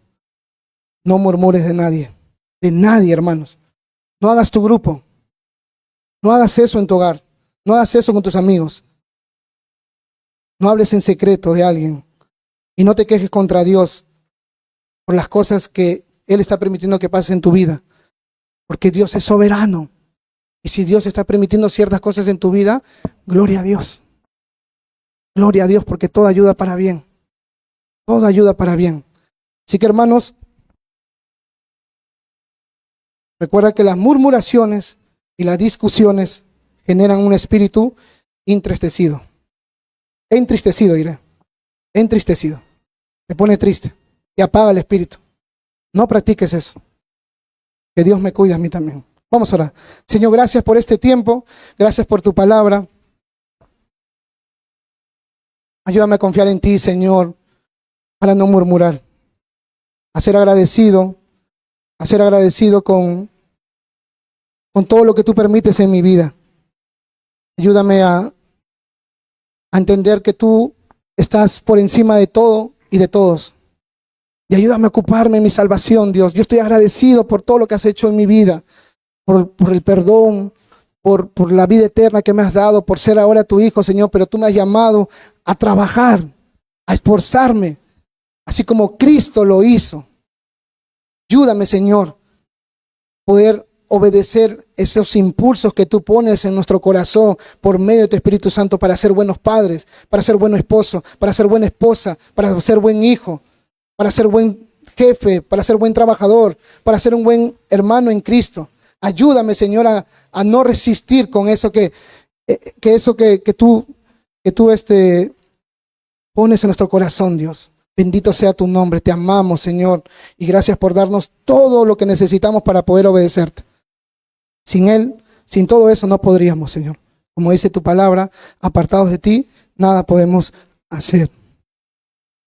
[SPEAKER 1] no murmures de nadie, hermanos. No hagas tu grupo, no hagas eso en tu hogar, no hagas eso con tus amigos. No hables en secreto de alguien y no te quejes contra Dios por las cosas que Él está permitiendo que pasen en tu vida, porque Dios es soberano. Y si Dios está permitiendo ciertas cosas en tu vida, gloria a Dios. Gloria a Dios, porque todo ayuda para bien. Todo ayuda para bien. Así que, hermanos, recuerda que las murmuraciones y las discusiones generan un espíritu entristecido. Entristecido, diré. Entristecido. Te pone triste. Te apaga el espíritu. No practiques eso. Que Dios me cuide a mí también. Vamos a orar. Señor, gracias por este tiempo. Gracias por tu palabra. Ayúdame a confiar en ti, Señor, para no murmurar. A ser agradecido con todo lo que tú permites en mi vida. Ayúdame a entender que tú estás por encima de todo y de todos. Y ayúdame a ocuparme en mi salvación, Dios. Yo estoy agradecido por todo lo que has hecho en mi vida, por el perdón, por la vida eterna que me has dado, por ser ahora tu hijo, Señor. Pero tú me has llamado a trabajar, a esforzarme, así como Cristo lo hizo. Ayúdame, Señor, poder obedecer esos impulsos que tú pones en nuestro corazón por medio de tu Espíritu Santo para ser buenos padres, para ser buen esposo, para ser buena esposa, para ser buen hijo, para ser buen jefe, para ser buen trabajador, para ser un buen hermano en Cristo. Ayúdame, Señor, a no resistir con eso que tú pones en nuestro corazón, Dios. Bendito sea tu nombre, te amamos, Señor, y gracias por darnos todo lo que necesitamos para poder obedecerte. Sin Él, sin todo eso no podríamos, Señor. Como dice tu palabra, apartados de ti, nada podemos hacer.